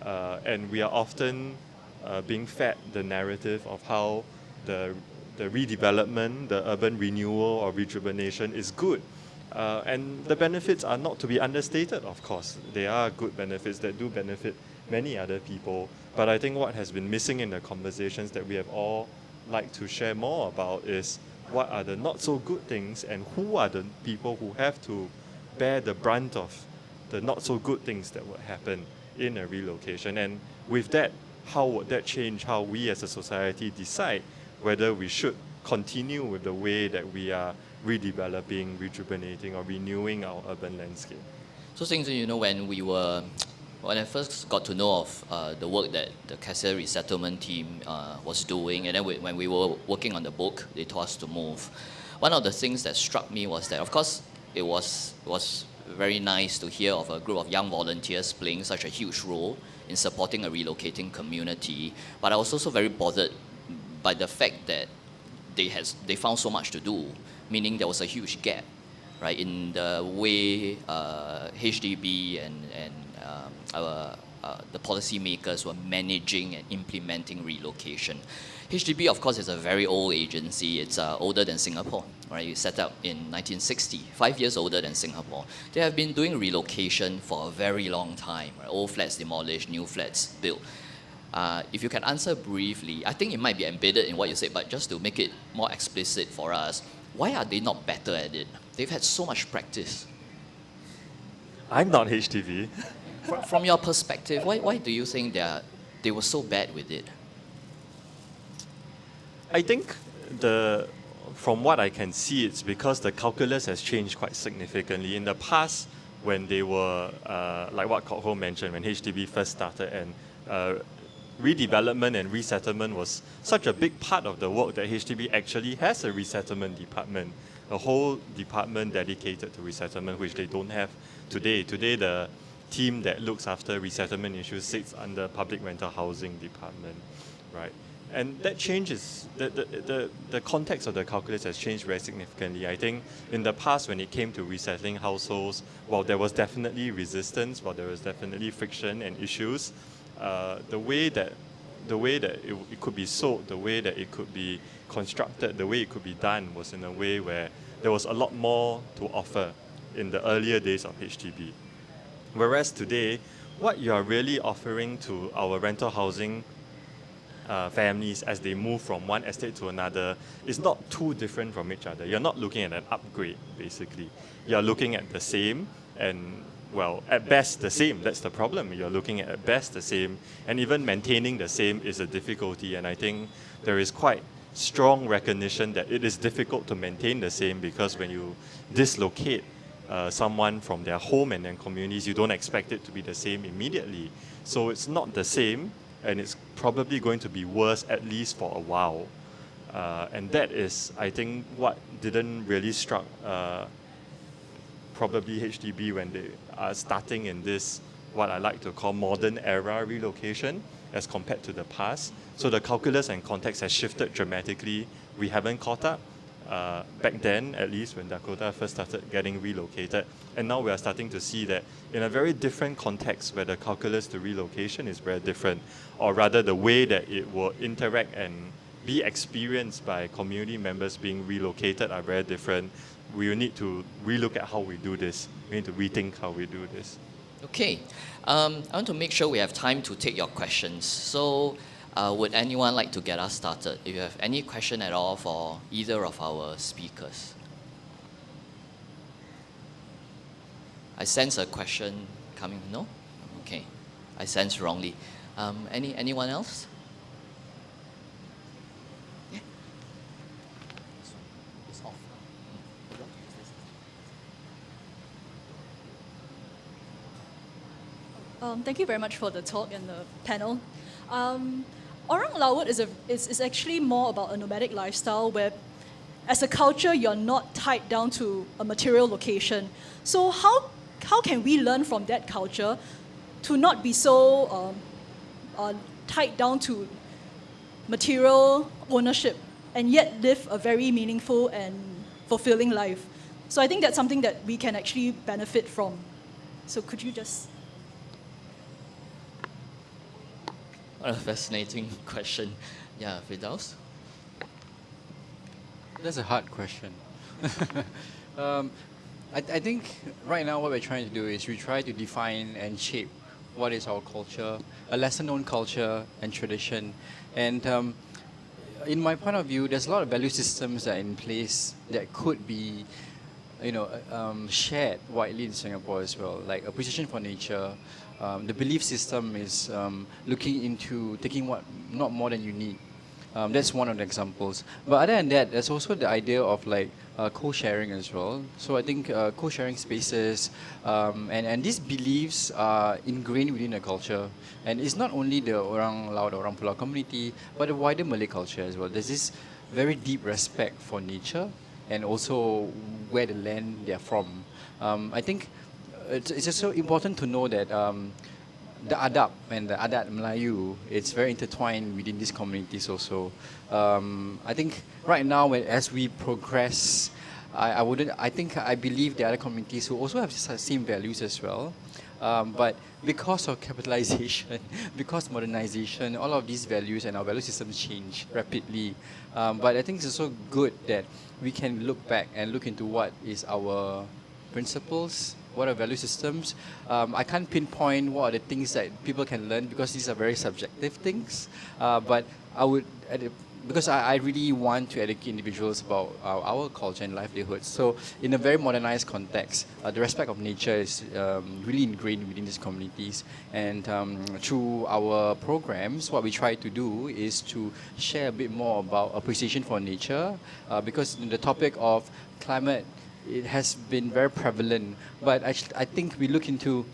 And we are often being fed the narrative of how the redevelopment, the urban renewal or rejuvenation is good. And the benefits are not to be understated, of course. They are good benefits that do benefit many other people. But I think what has been missing in the conversations that we have all liked to share more about is what are the not so good things and who are the people who have to bear the brunt of the not so good things that would happen in a relocation. And with that, how would that change how we as a society decide whether we should continue with the way that we are redeveloping, rejuvenating or renewing our urban landscape? So things, when I first got to know of the work that the Cassia Resettlement Team was doing, and then when we were working on the book, they told us to move. One of the things that struck me was that, of course, it was very nice to hear of a group of young volunteers playing such a huge role in supporting a relocating community. But I was also very bothered by the fact that they found so much to do, meaning there was a huge gap, right, in the way HDB and the policymakers were managing and implementing relocation. HDB, of course, is a very old agency. It's older than Singapore, right? It set up in 1960, 5 years older than Singapore. They have been doing relocation for a very long time, right? Old flats demolished, new flats built. If you can answer briefly, I think it might be embedded in what you said, but just to make it more explicit for us, why are they not better at it? They've had so much practice. I'm not HDB. From your perspective, why do you think they were so bad with it? I think from what I can see, it's because the calculus has changed quite significantly. In the past, when they were, like what Kok Ho mentioned, when HDB first started and redevelopment and resettlement was such a big part of the work that HDB actually has a resettlement department, a whole department dedicated to resettlement, which they don't have today. Today, the team that looks after resettlement issues sits under public rental housing department, right? And that changes, the context of the calculus has changed very significantly. I think in the past when it came to resettling households, while there was definitely resistance, while there was definitely friction and issues, the way that it could be sold, the way that it could be constructed, the way it could be done was in a way where there was a lot more to offer in the earlier days of HDB. Whereas today, what you are really offering to our rental housing families as they move from one estate to another is not too different from each other. You're not looking at an upgrade, basically. You're looking at the same and, well, at best the same. That's the problem. You're looking at best the same, and even maintaining the same is a difficulty. And I think there is quite strong recognition that it is difficult to maintain the same, because when you dislocate someone from their home and their communities, you don't expect it to be the same immediately. So it's not the same, and it's probably going to be worse, at least for a while. And that is, I think, what didn't really struck probably HDB when they are starting in this, what I like to call modern era relocation as compared to the past. So the calculus and context has shifted dramatically. We haven't caught up back then, at least when Dakota first started getting relocated. And now we are starting to see that in a very different context where the calculus to relocation is very different, or rather the way that it will interact and be experienced by community members being relocated are very different. We will need to relook at how we do this. We need to rethink how we do this. Okay, I want to make sure we have time to take your questions. So would anyone like to get us started? If you have any question at all for either of our speakers. I sense a question coming. No? Okay, I sense wrongly. Anyone else? Yeah. It's off. Thank you very much for the talk and the panel. Orang Laut is actually more about a nomadic lifestyle where, as a culture, you're not tied down to a material location. So how can we learn from that culture to not be so tied down to material ownership and yet live a very meaningful and fulfilling life? So I think that's something that we can actually benefit from. So could you just... What a fascinating question. Yeah, Firdaus? That's a hard question. I think right now what we're trying to do is we try to define and shape what is our culture, a lesser-known culture and tradition. And in my point of view, there's a lot of value systems that are in place that could be, shared widely in Singapore as well, like appreciation for nature. The belief system is looking into taking what not more than you need. That's one of the examples. But other than that, there's also the idea of like co-sharing as well. So I think co-sharing spaces and these beliefs are ingrained within the culture. And it's not only the Orang Laut, Orang Pulau community, but the wider Malay culture as well. There's this very deep respect for nature and also where the land they're from. I think it's just so important to know that the adab and the adat Melayu, it's very intertwined within these communities also. I think right now, as we progress, I believe the other communities who also have the same values as well. But because of capitalization, because modernization, all of these values and our value systems change rapidly. But I think it's also good that we can look back and look into what is our principles, what are value systems. I can't pinpoint what are the things that people can learn because these are very subjective things. But I would, because I really want to educate individuals about our culture and livelihoods. So in a very modernized context, the respect of nature is really ingrained within these communities. And through our programs, what we try to do is to share a bit more about appreciation for nature, because the topic of climate, it has been very prevalent. But actually, I think we look into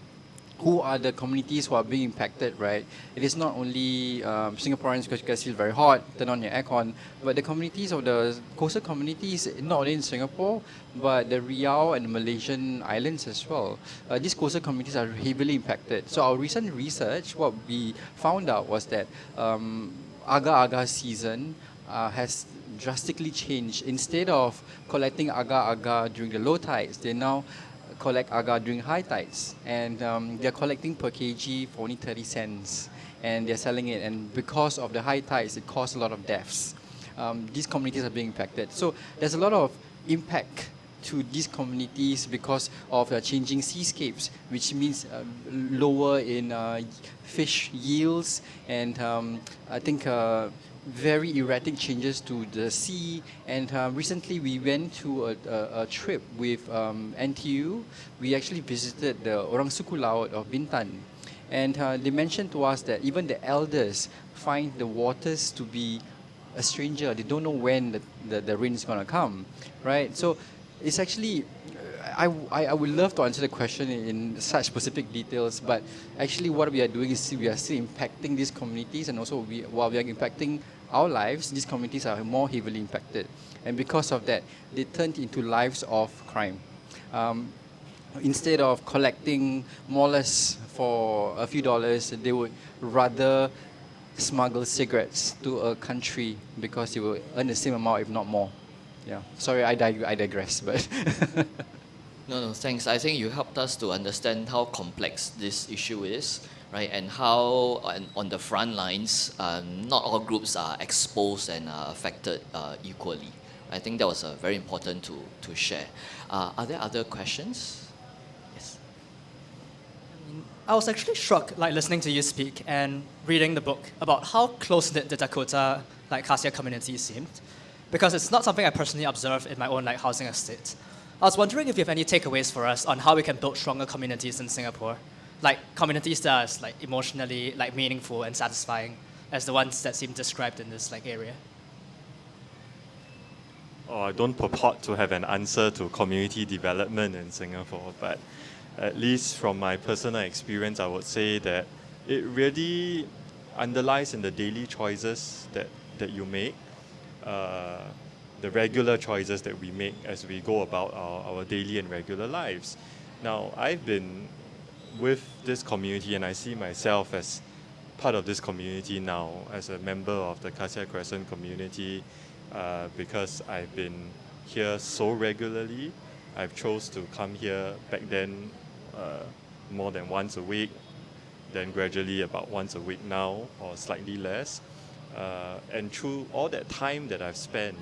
who are the communities who are being impacted, right? It is not only Singaporeans, because you guys feel very hot, turn on your aircon, but the communities of the coastal communities, not only in Singapore, but the Riau and the Malaysian islands as well. These coastal communities are heavily impacted. So our recent research, what we found out was that agar-agar season has drastically changed. Instead of collecting agar-agar during the low tides, they now collect agar during high tides, and they're collecting per kg for only 30 cents, and they're selling it. And because of the high tides, it caused a lot of deaths. These communities are being impacted. So there's a lot of impact to these communities because of changing seascapes, which means lower in fish yields, and I think very erratic changes to the sea. And recently we went to a trip with NTU. We actually visited the Orang Suku Laut of Bintan, and they mentioned to us that even the elders find the waters to be a stranger. They don't know when the rain is going to come, right? So it's actually, I would love to answer the question in such specific details, but actually what we are doing is we are still impacting these communities, and also while we are impacting our lives, these communities are more heavily impacted. And because of that, they turned into lives of crime. Instead of collecting mollusks for a few dollars, they would rather smuggle cigarettes to a country because they will earn the same amount, if not more. Yeah. Sorry, I digress, but. No, thanks. I think you helped us to understand how complex this issue is, right? And how on the front lines, not all groups are exposed and are affected equally. I think that was very important to share. Are there other questions? Yes. I was actually struck, listening to you speak and reading the book about how close-knit the Dakota, Cassia community seemed, because it's not something I personally observed in my own housing estate. I was wondering if you have any takeaways for us on how we can build stronger communities in Singapore, communities that are emotionally meaningful and satisfying, as the ones that seem described in this area. Oh, I don't purport to have an answer to community development in Singapore, but at least from my personal experience, I would say that it really underlies in the daily choices that you make, the regular choices that we make as we go about our daily and regular lives. Now, I've been with this community and I see myself as part of this community now, as a member of the Cassia Crescent community, because I've been here so regularly. I've chose to come here back then more than once a week, then gradually about once a week now, or slightly less. And through all that time that I've spent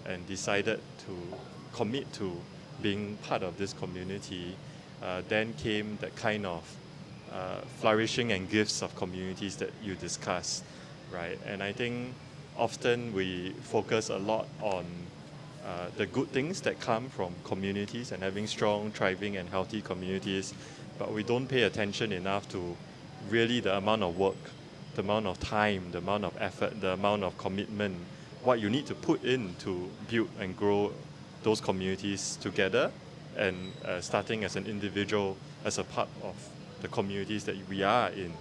and decided to commit to being part of this community, then came that kind of flourishing and gifts of communities that you discussed, right? And I think often we focus a lot on the good things that come from communities and having strong, thriving and healthy communities, but we don't pay attention enough to really the amount of work, the amount of time, the amount of effort, the amount of commitment, what you need to put in to build and grow those communities together, and starting as an individual, as a part of the communities that we are in,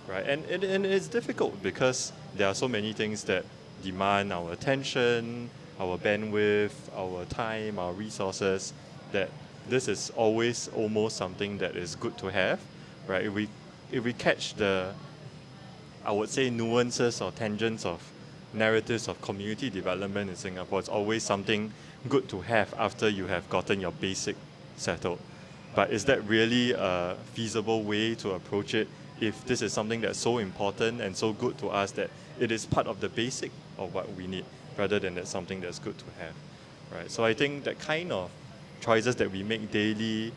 right? And it's difficult because there are so many things that demand our attention, our bandwidth, our time, our resources, that this is always almost something that is good to have, right? If we catch the, I would say, nuances or tangents of narratives of community development in Singapore, it's always something good to have after you have gotten your basic settled. But is that really a feasible way to approach it if this is something that's so important and so good to us that it is part of the basic of what we need, rather than that's something that's good to have, right? So I think that kind of choices that we make daily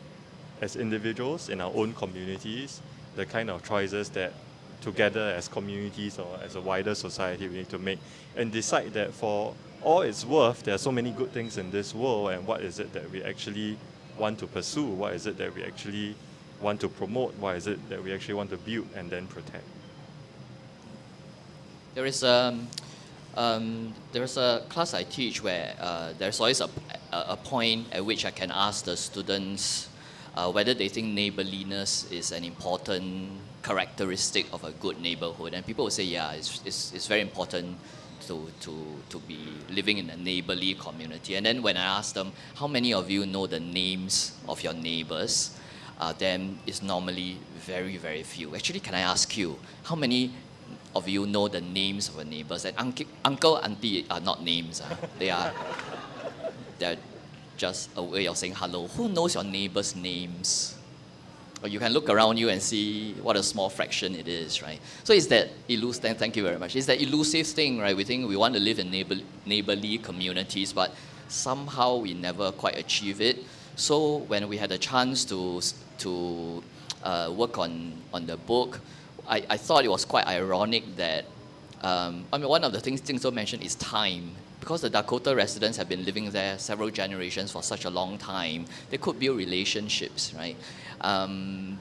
as individuals in our own communities, the kind of choices that together as communities or as a wider society we need to make, and decide that for all it's worth, there are so many good things in this world, and what is it that we actually want to pursue, what is it that we actually want to promote, what is it that we actually want to build and then protect. There is a class I teach where there's always a point at which I can ask the students whether they think neighborliness is an important characteristic of a good neighborhood, and people will say, yeah, it's very important to be living in a neighborly community. And then when I ask them, how many of you know the names of your neighbors, then it's normally very, very few. Actually, can I ask you, how many of you know the names of your neighbors? And uncle, auntie are not names. They're just a way of saying hello. Who knows your neighbors' names? Or you can look around you and see what a small fraction it is, right? So it's that elusive, thank you very much. It's that elusive thing, right? We think we want to live in neighborly communities, but somehow we never quite achieve it. So when we had a chance to work on the book, I thought it was quite ironic that, one of the things Jingzhou mentioned is time. because the Dakota residents have been living there several generations for such a long time, they could build relationships, right?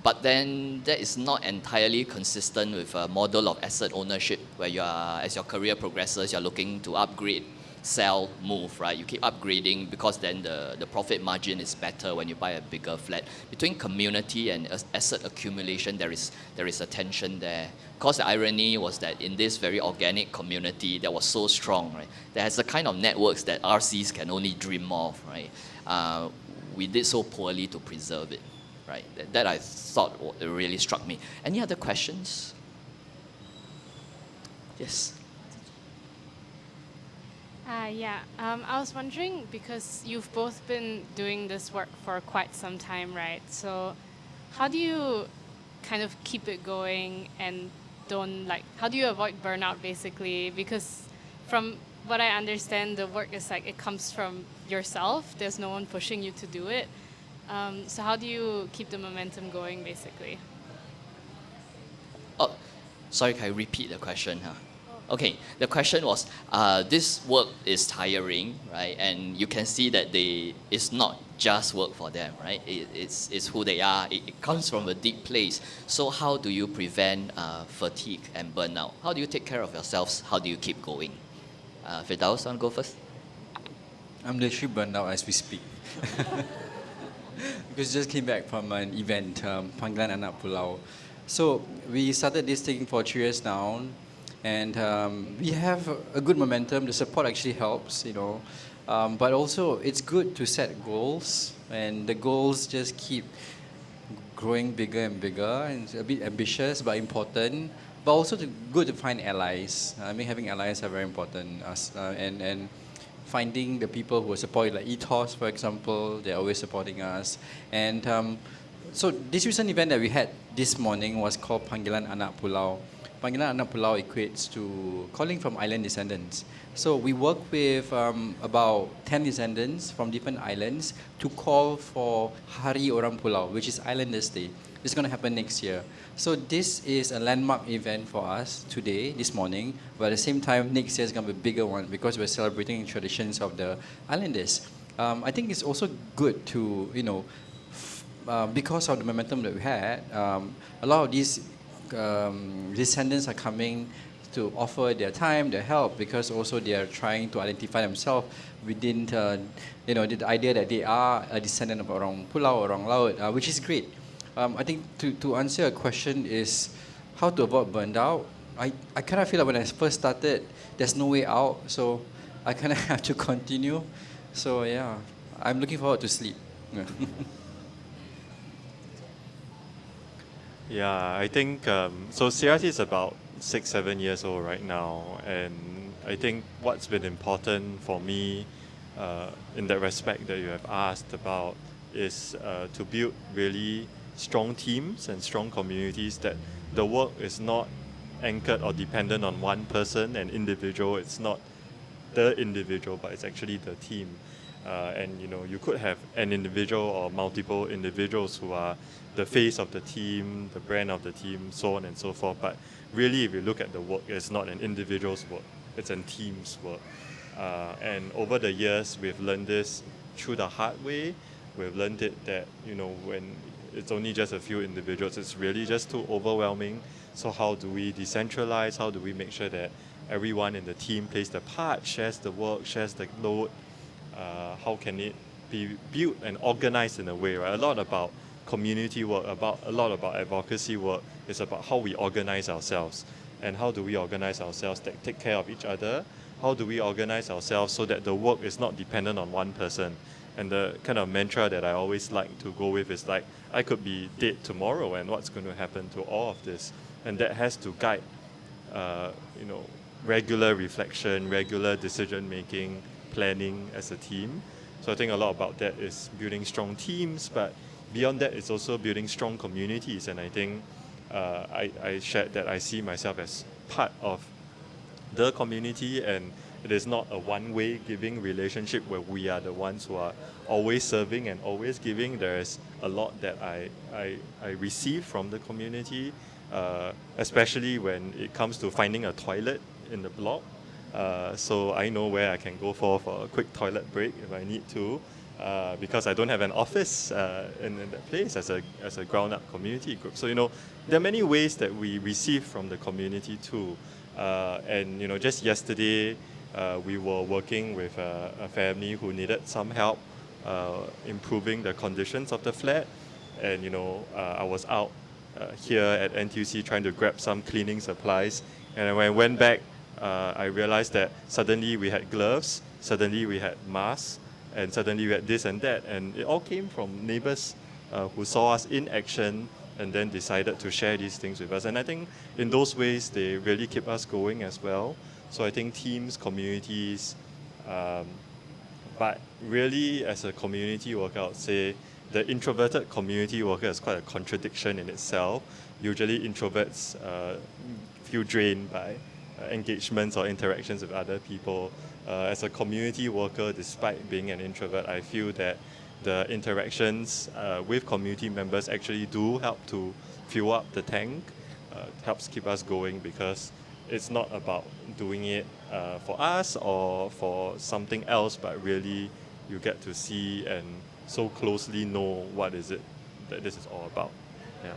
But then that is not entirely consistent with a model of asset ownership where you are, as your career progresses, you're looking to upgrade, sell, move, right? You keep upgrading because then the profit margin is better when you buy a bigger flat. Between community and asset accumulation, there is a tension there. Of course, the irony was that in this very organic community that was so strong, right? There has the kind of networks that RCs can only dream of, right? We did so poorly to preserve it, right? That I thought really struck me. Any other questions? Yes. I was wondering, because you've both been doing this work for quite some time, right? So how do you kind of keep it going and how do you avoid burnout basically? Because from what I understand, the work is like, it comes from yourself. There's no one pushing you to do it. So how do you keep the momentum going basically? Oh, sorry, can I repeat the question? Okay, the question was, this work is tiring, right? And you can see that it's not just work for them, right? It's who they are. It comes from a deep place. So how do you prevent fatigue and burnout? How do you take care of yourselves? How do you keep going? Firdaus, want to go first? I'm literally burned out as we speak. Because just came back from an event, Panggilan Anak Pulau. So we started this thing for 3 years now. And we have a good momentum. The support actually helps, but also it's good to set goals, and the goals just keep growing bigger and bigger. And it's a bit ambitious but important, but also good to find allies. I mean, having allies are very important. And finding the people who are supporting, like Ethos, for example, they're always supporting us. And so this recent event that we had this morning was called Panggilan Anak Pulau. Panggilan Anak Pulau equates to calling from island descendants. So we work with about 10 descendants from different islands to call for Hari Orang Pulau, which is Islanders Day. It's going to happen next year. So this is a landmark event for us today, this morning, but at the same time, next year is going to be a bigger one because we're celebrating traditions of the islanders. I think it's also good to, because of the momentum that we had, a lot of these descendants are coming to offer their time, their help, because also they are trying to identify themselves within, the idea that they are a descendant of Orang Pulau, Orang Laut, which is great. I think to answer your question is how to avoid burnout. I kind of feel like when I first started, there's no way out, so I kind of have to continue. So yeah, I'm looking forward to sleep. Yeah, I think so. CRT is about 6-7 years old right now, and I think what's been important for me in that respect that you have asked about is to build really strong teams and strong communities, that the work is not anchored or dependent on one person, an individual. It's not the individual, but it's actually the team. And you could have an individual or multiple individuals who are the face of the team, the brand of the team, so on and so forth. But really, if you look at the work, it's not an individual's work, it's a team's work. And over the years, we've learned this through the hard way. We've learned it that, when it's only just a few individuals, it's really just too overwhelming. So how do we decentralize? How do we make sure that everyone in the team plays the part, shares the work, shares the load? How can it be built and organized in a way, right? A lot about community work, a lot about advocacy work is about how we organize ourselves. And how do we organize ourselves that take care of each other? How do we organize ourselves so that the work is not dependent on one person? And the kind of mantra that I always like to go with is like, I could be dead tomorrow, and what's going to happen to all of this? And that has to guide, regular reflection, regular decision making, planning as a team. So I think a lot about that is building strong teams, but beyond that, it's also building strong communities. And I think I shared that I see myself as part of the community, and it is not a one-way giving relationship where we are the ones who are always serving and always giving. There is a lot that I receive from the community, especially when it comes to finding a toilet in the block. so I know where I can go for a quick toilet break if I need to, because I don't have an office in that place as a ground-up community group. So, there are many ways that we receive from the community too. And, just yesterday, we were working with a family who needed some help improving the conditions of the flat. And, I was out here at NTUC trying to grab some cleaning supplies. And when I went back, I realized that suddenly we had gloves, suddenly we had masks, and suddenly we had this and that. And it all came from neighbors who saw us in action and then decided to share these things with us. And I think in those ways, they really keep us going as well. So I think teams, communities, but really as a community worker, I would say the introverted community worker is quite a contradiction in itself. Usually introverts feel drained by engagements or interactions with other people. As a community worker, despite being an introvert, I feel that the interactions with community members actually do help to fill up the tank, helps keep us going, because it's not about doing it for us or for something else, but really you get to see and so closely know what is it that this is all about. Yeah.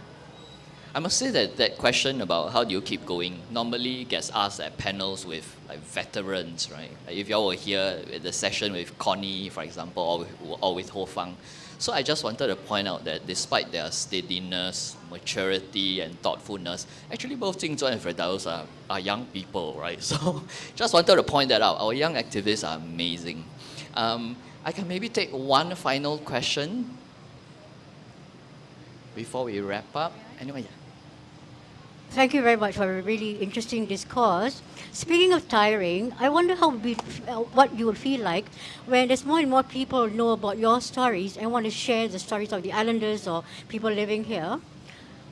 I must say that question about how do you keep going normally gets asked at panels with veterans, right? Like if y'all were here at the session with Connie, for example, or with Ho Fang. So I just wanted to point out that despite their steadiness, maturity, and thoughtfulness, actually both Jingzhou and Firdaus are young people, right? So just wanted to point that out. Our young activists are amazing. I can maybe take one final question before we wrap up. Anyway, yeah. Thank you very much for a really interesting discourse. Speaking of tiring, I wonder what you would feel like when there's more and more people know about your stories and want to share the stories of the islanders or people living here.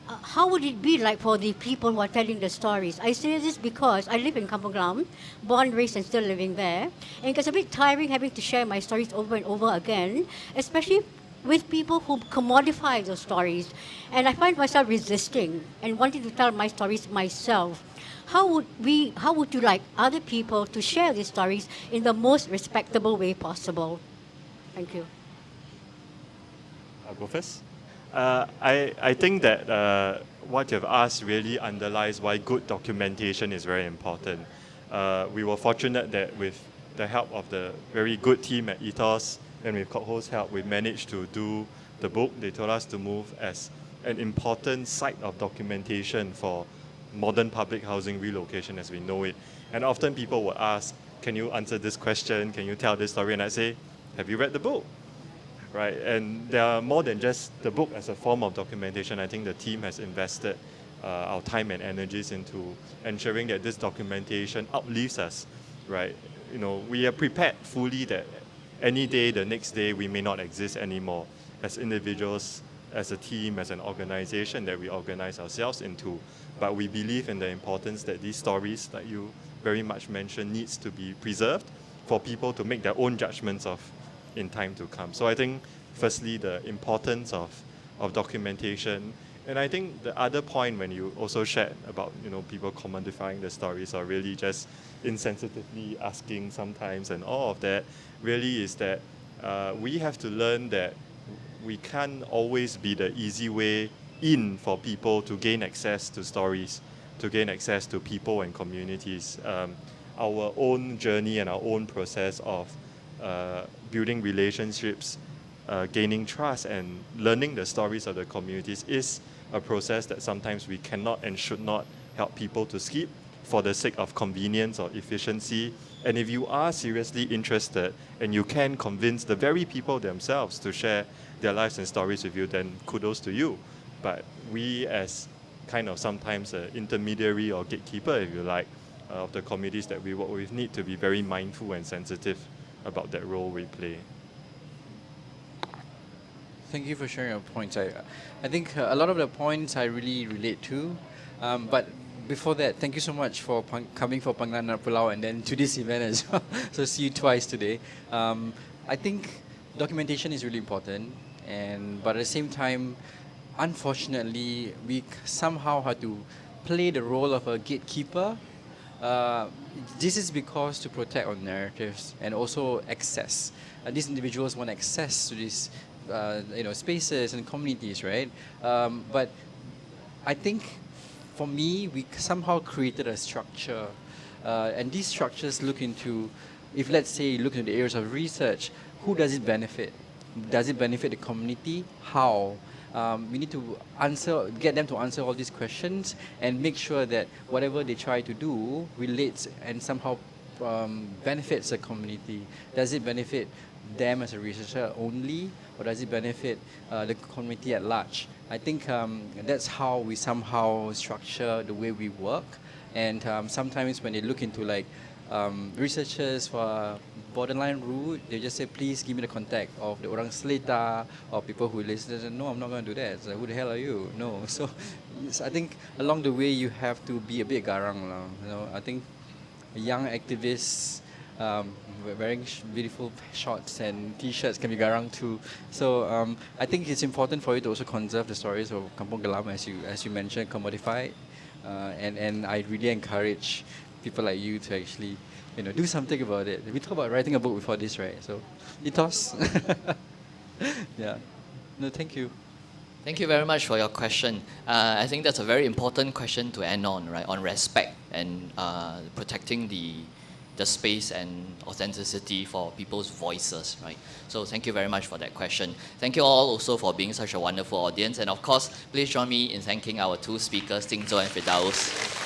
How would it be like for the people who are telling the stories? I say this because I live in Kampung Glam, born, raised, and still living there. And it gets a bit tiring having to share my stories over and over again, especially with people who commodify those stories. And I find myself resisting and wanting to tell my stories myself. How would you like other people to share these stories in the most respectable way possible? Thank you. I'll go first. I think that what you've asked really underlies why good documentation is very important. We were fortunate that with the help of the very good team at Ethos and with Kok Ho's help, we managed to do the book. They told us to move as an important site of documentation for modern public housing relocation as we know it. And often people would ask, can you answer this question? Can you tell this story? And I say, have you read the book? Right, and there are more than just the book as a form of documentation. I think the team has invested our time and energies into ensuring that this documentation outlives us, right? We are prepared fully that any day, the next day, we may not exist anymore as individuals, as a team, as an organization that we organize ourselves into. But we believe in the importance that these stories, like you very much mentioned, needs to be preserved for people to make their own judgments of in time to come. So I think, firstly, the importance of documentation. And I think the other point when you also shared about, people commodifying the stories or really just insensitively asking sometimes and all of that, really is that we have to learn that we can't always be the easy way in for people to gain access to stories, to gain access to people and communities. Our own journey and our own process of building relationships, gaining trust, and learning the stories of the communities is a process that sometimes we cannot and should not help people to skip for the sake of convenience or efficiency. And if you are seriously interested and you can convince the very people themselves to share their lives and stories with you, then kudos to you. But we as kind of sometimes an intermediary or gatekeeper, if you like, of the communities that we work with, need to be very mindful and sensitive about that role we play. Thank you for sharing your points. I think a lot of the points I really relate to. But before that, thank you so much for coming for Panglan Pulau and then to this event as well. So see you twice today. I think documentation is really important, but at the same time, unfortunately, we somehow have to play the role of a gatekeeper This is because to protect our narratives and also access. These individuals want access to these spaces and communities, right? But I think for me, we somehow created a structure, and these structures look into, if let's say you look into the areas of research, who does it benefit? Does it benefit the community? How? We need to get them to answer all these questions and make sure that whatever they try to do relates and somehow benefits the community. Does it benefit them as a researcher only, or does it benefit the community at large? I think that's how we somehow structure the way we work. And sometimes when they look into like researchers for borderline route, they just say, please give me the contact of the Orang Selita or people who listen. No, I'm not going to do that. It's like, who the hell are you? No. So I think along the way you have to be a bit garang. I think young activists wearing beautiful shorts and t-shirts can be garang too. So I think it's important for you to also conserve the stories of Kampung Gelam, as you mentioned, commodified. And I really encourage people like you to actually do something about it. We talked about writing a book before this, right? So, ethos. Yeah. No, thank you. Thank you very much for your question. I think that's a very important question to end on, right? On respect and protecting the space and authenticity for people's voices, right? So thank you very much for that question. Thank you all also for being such a wonderful audience. And of course, please join me in thanking our two speakers, Jingzhou and Firdaus.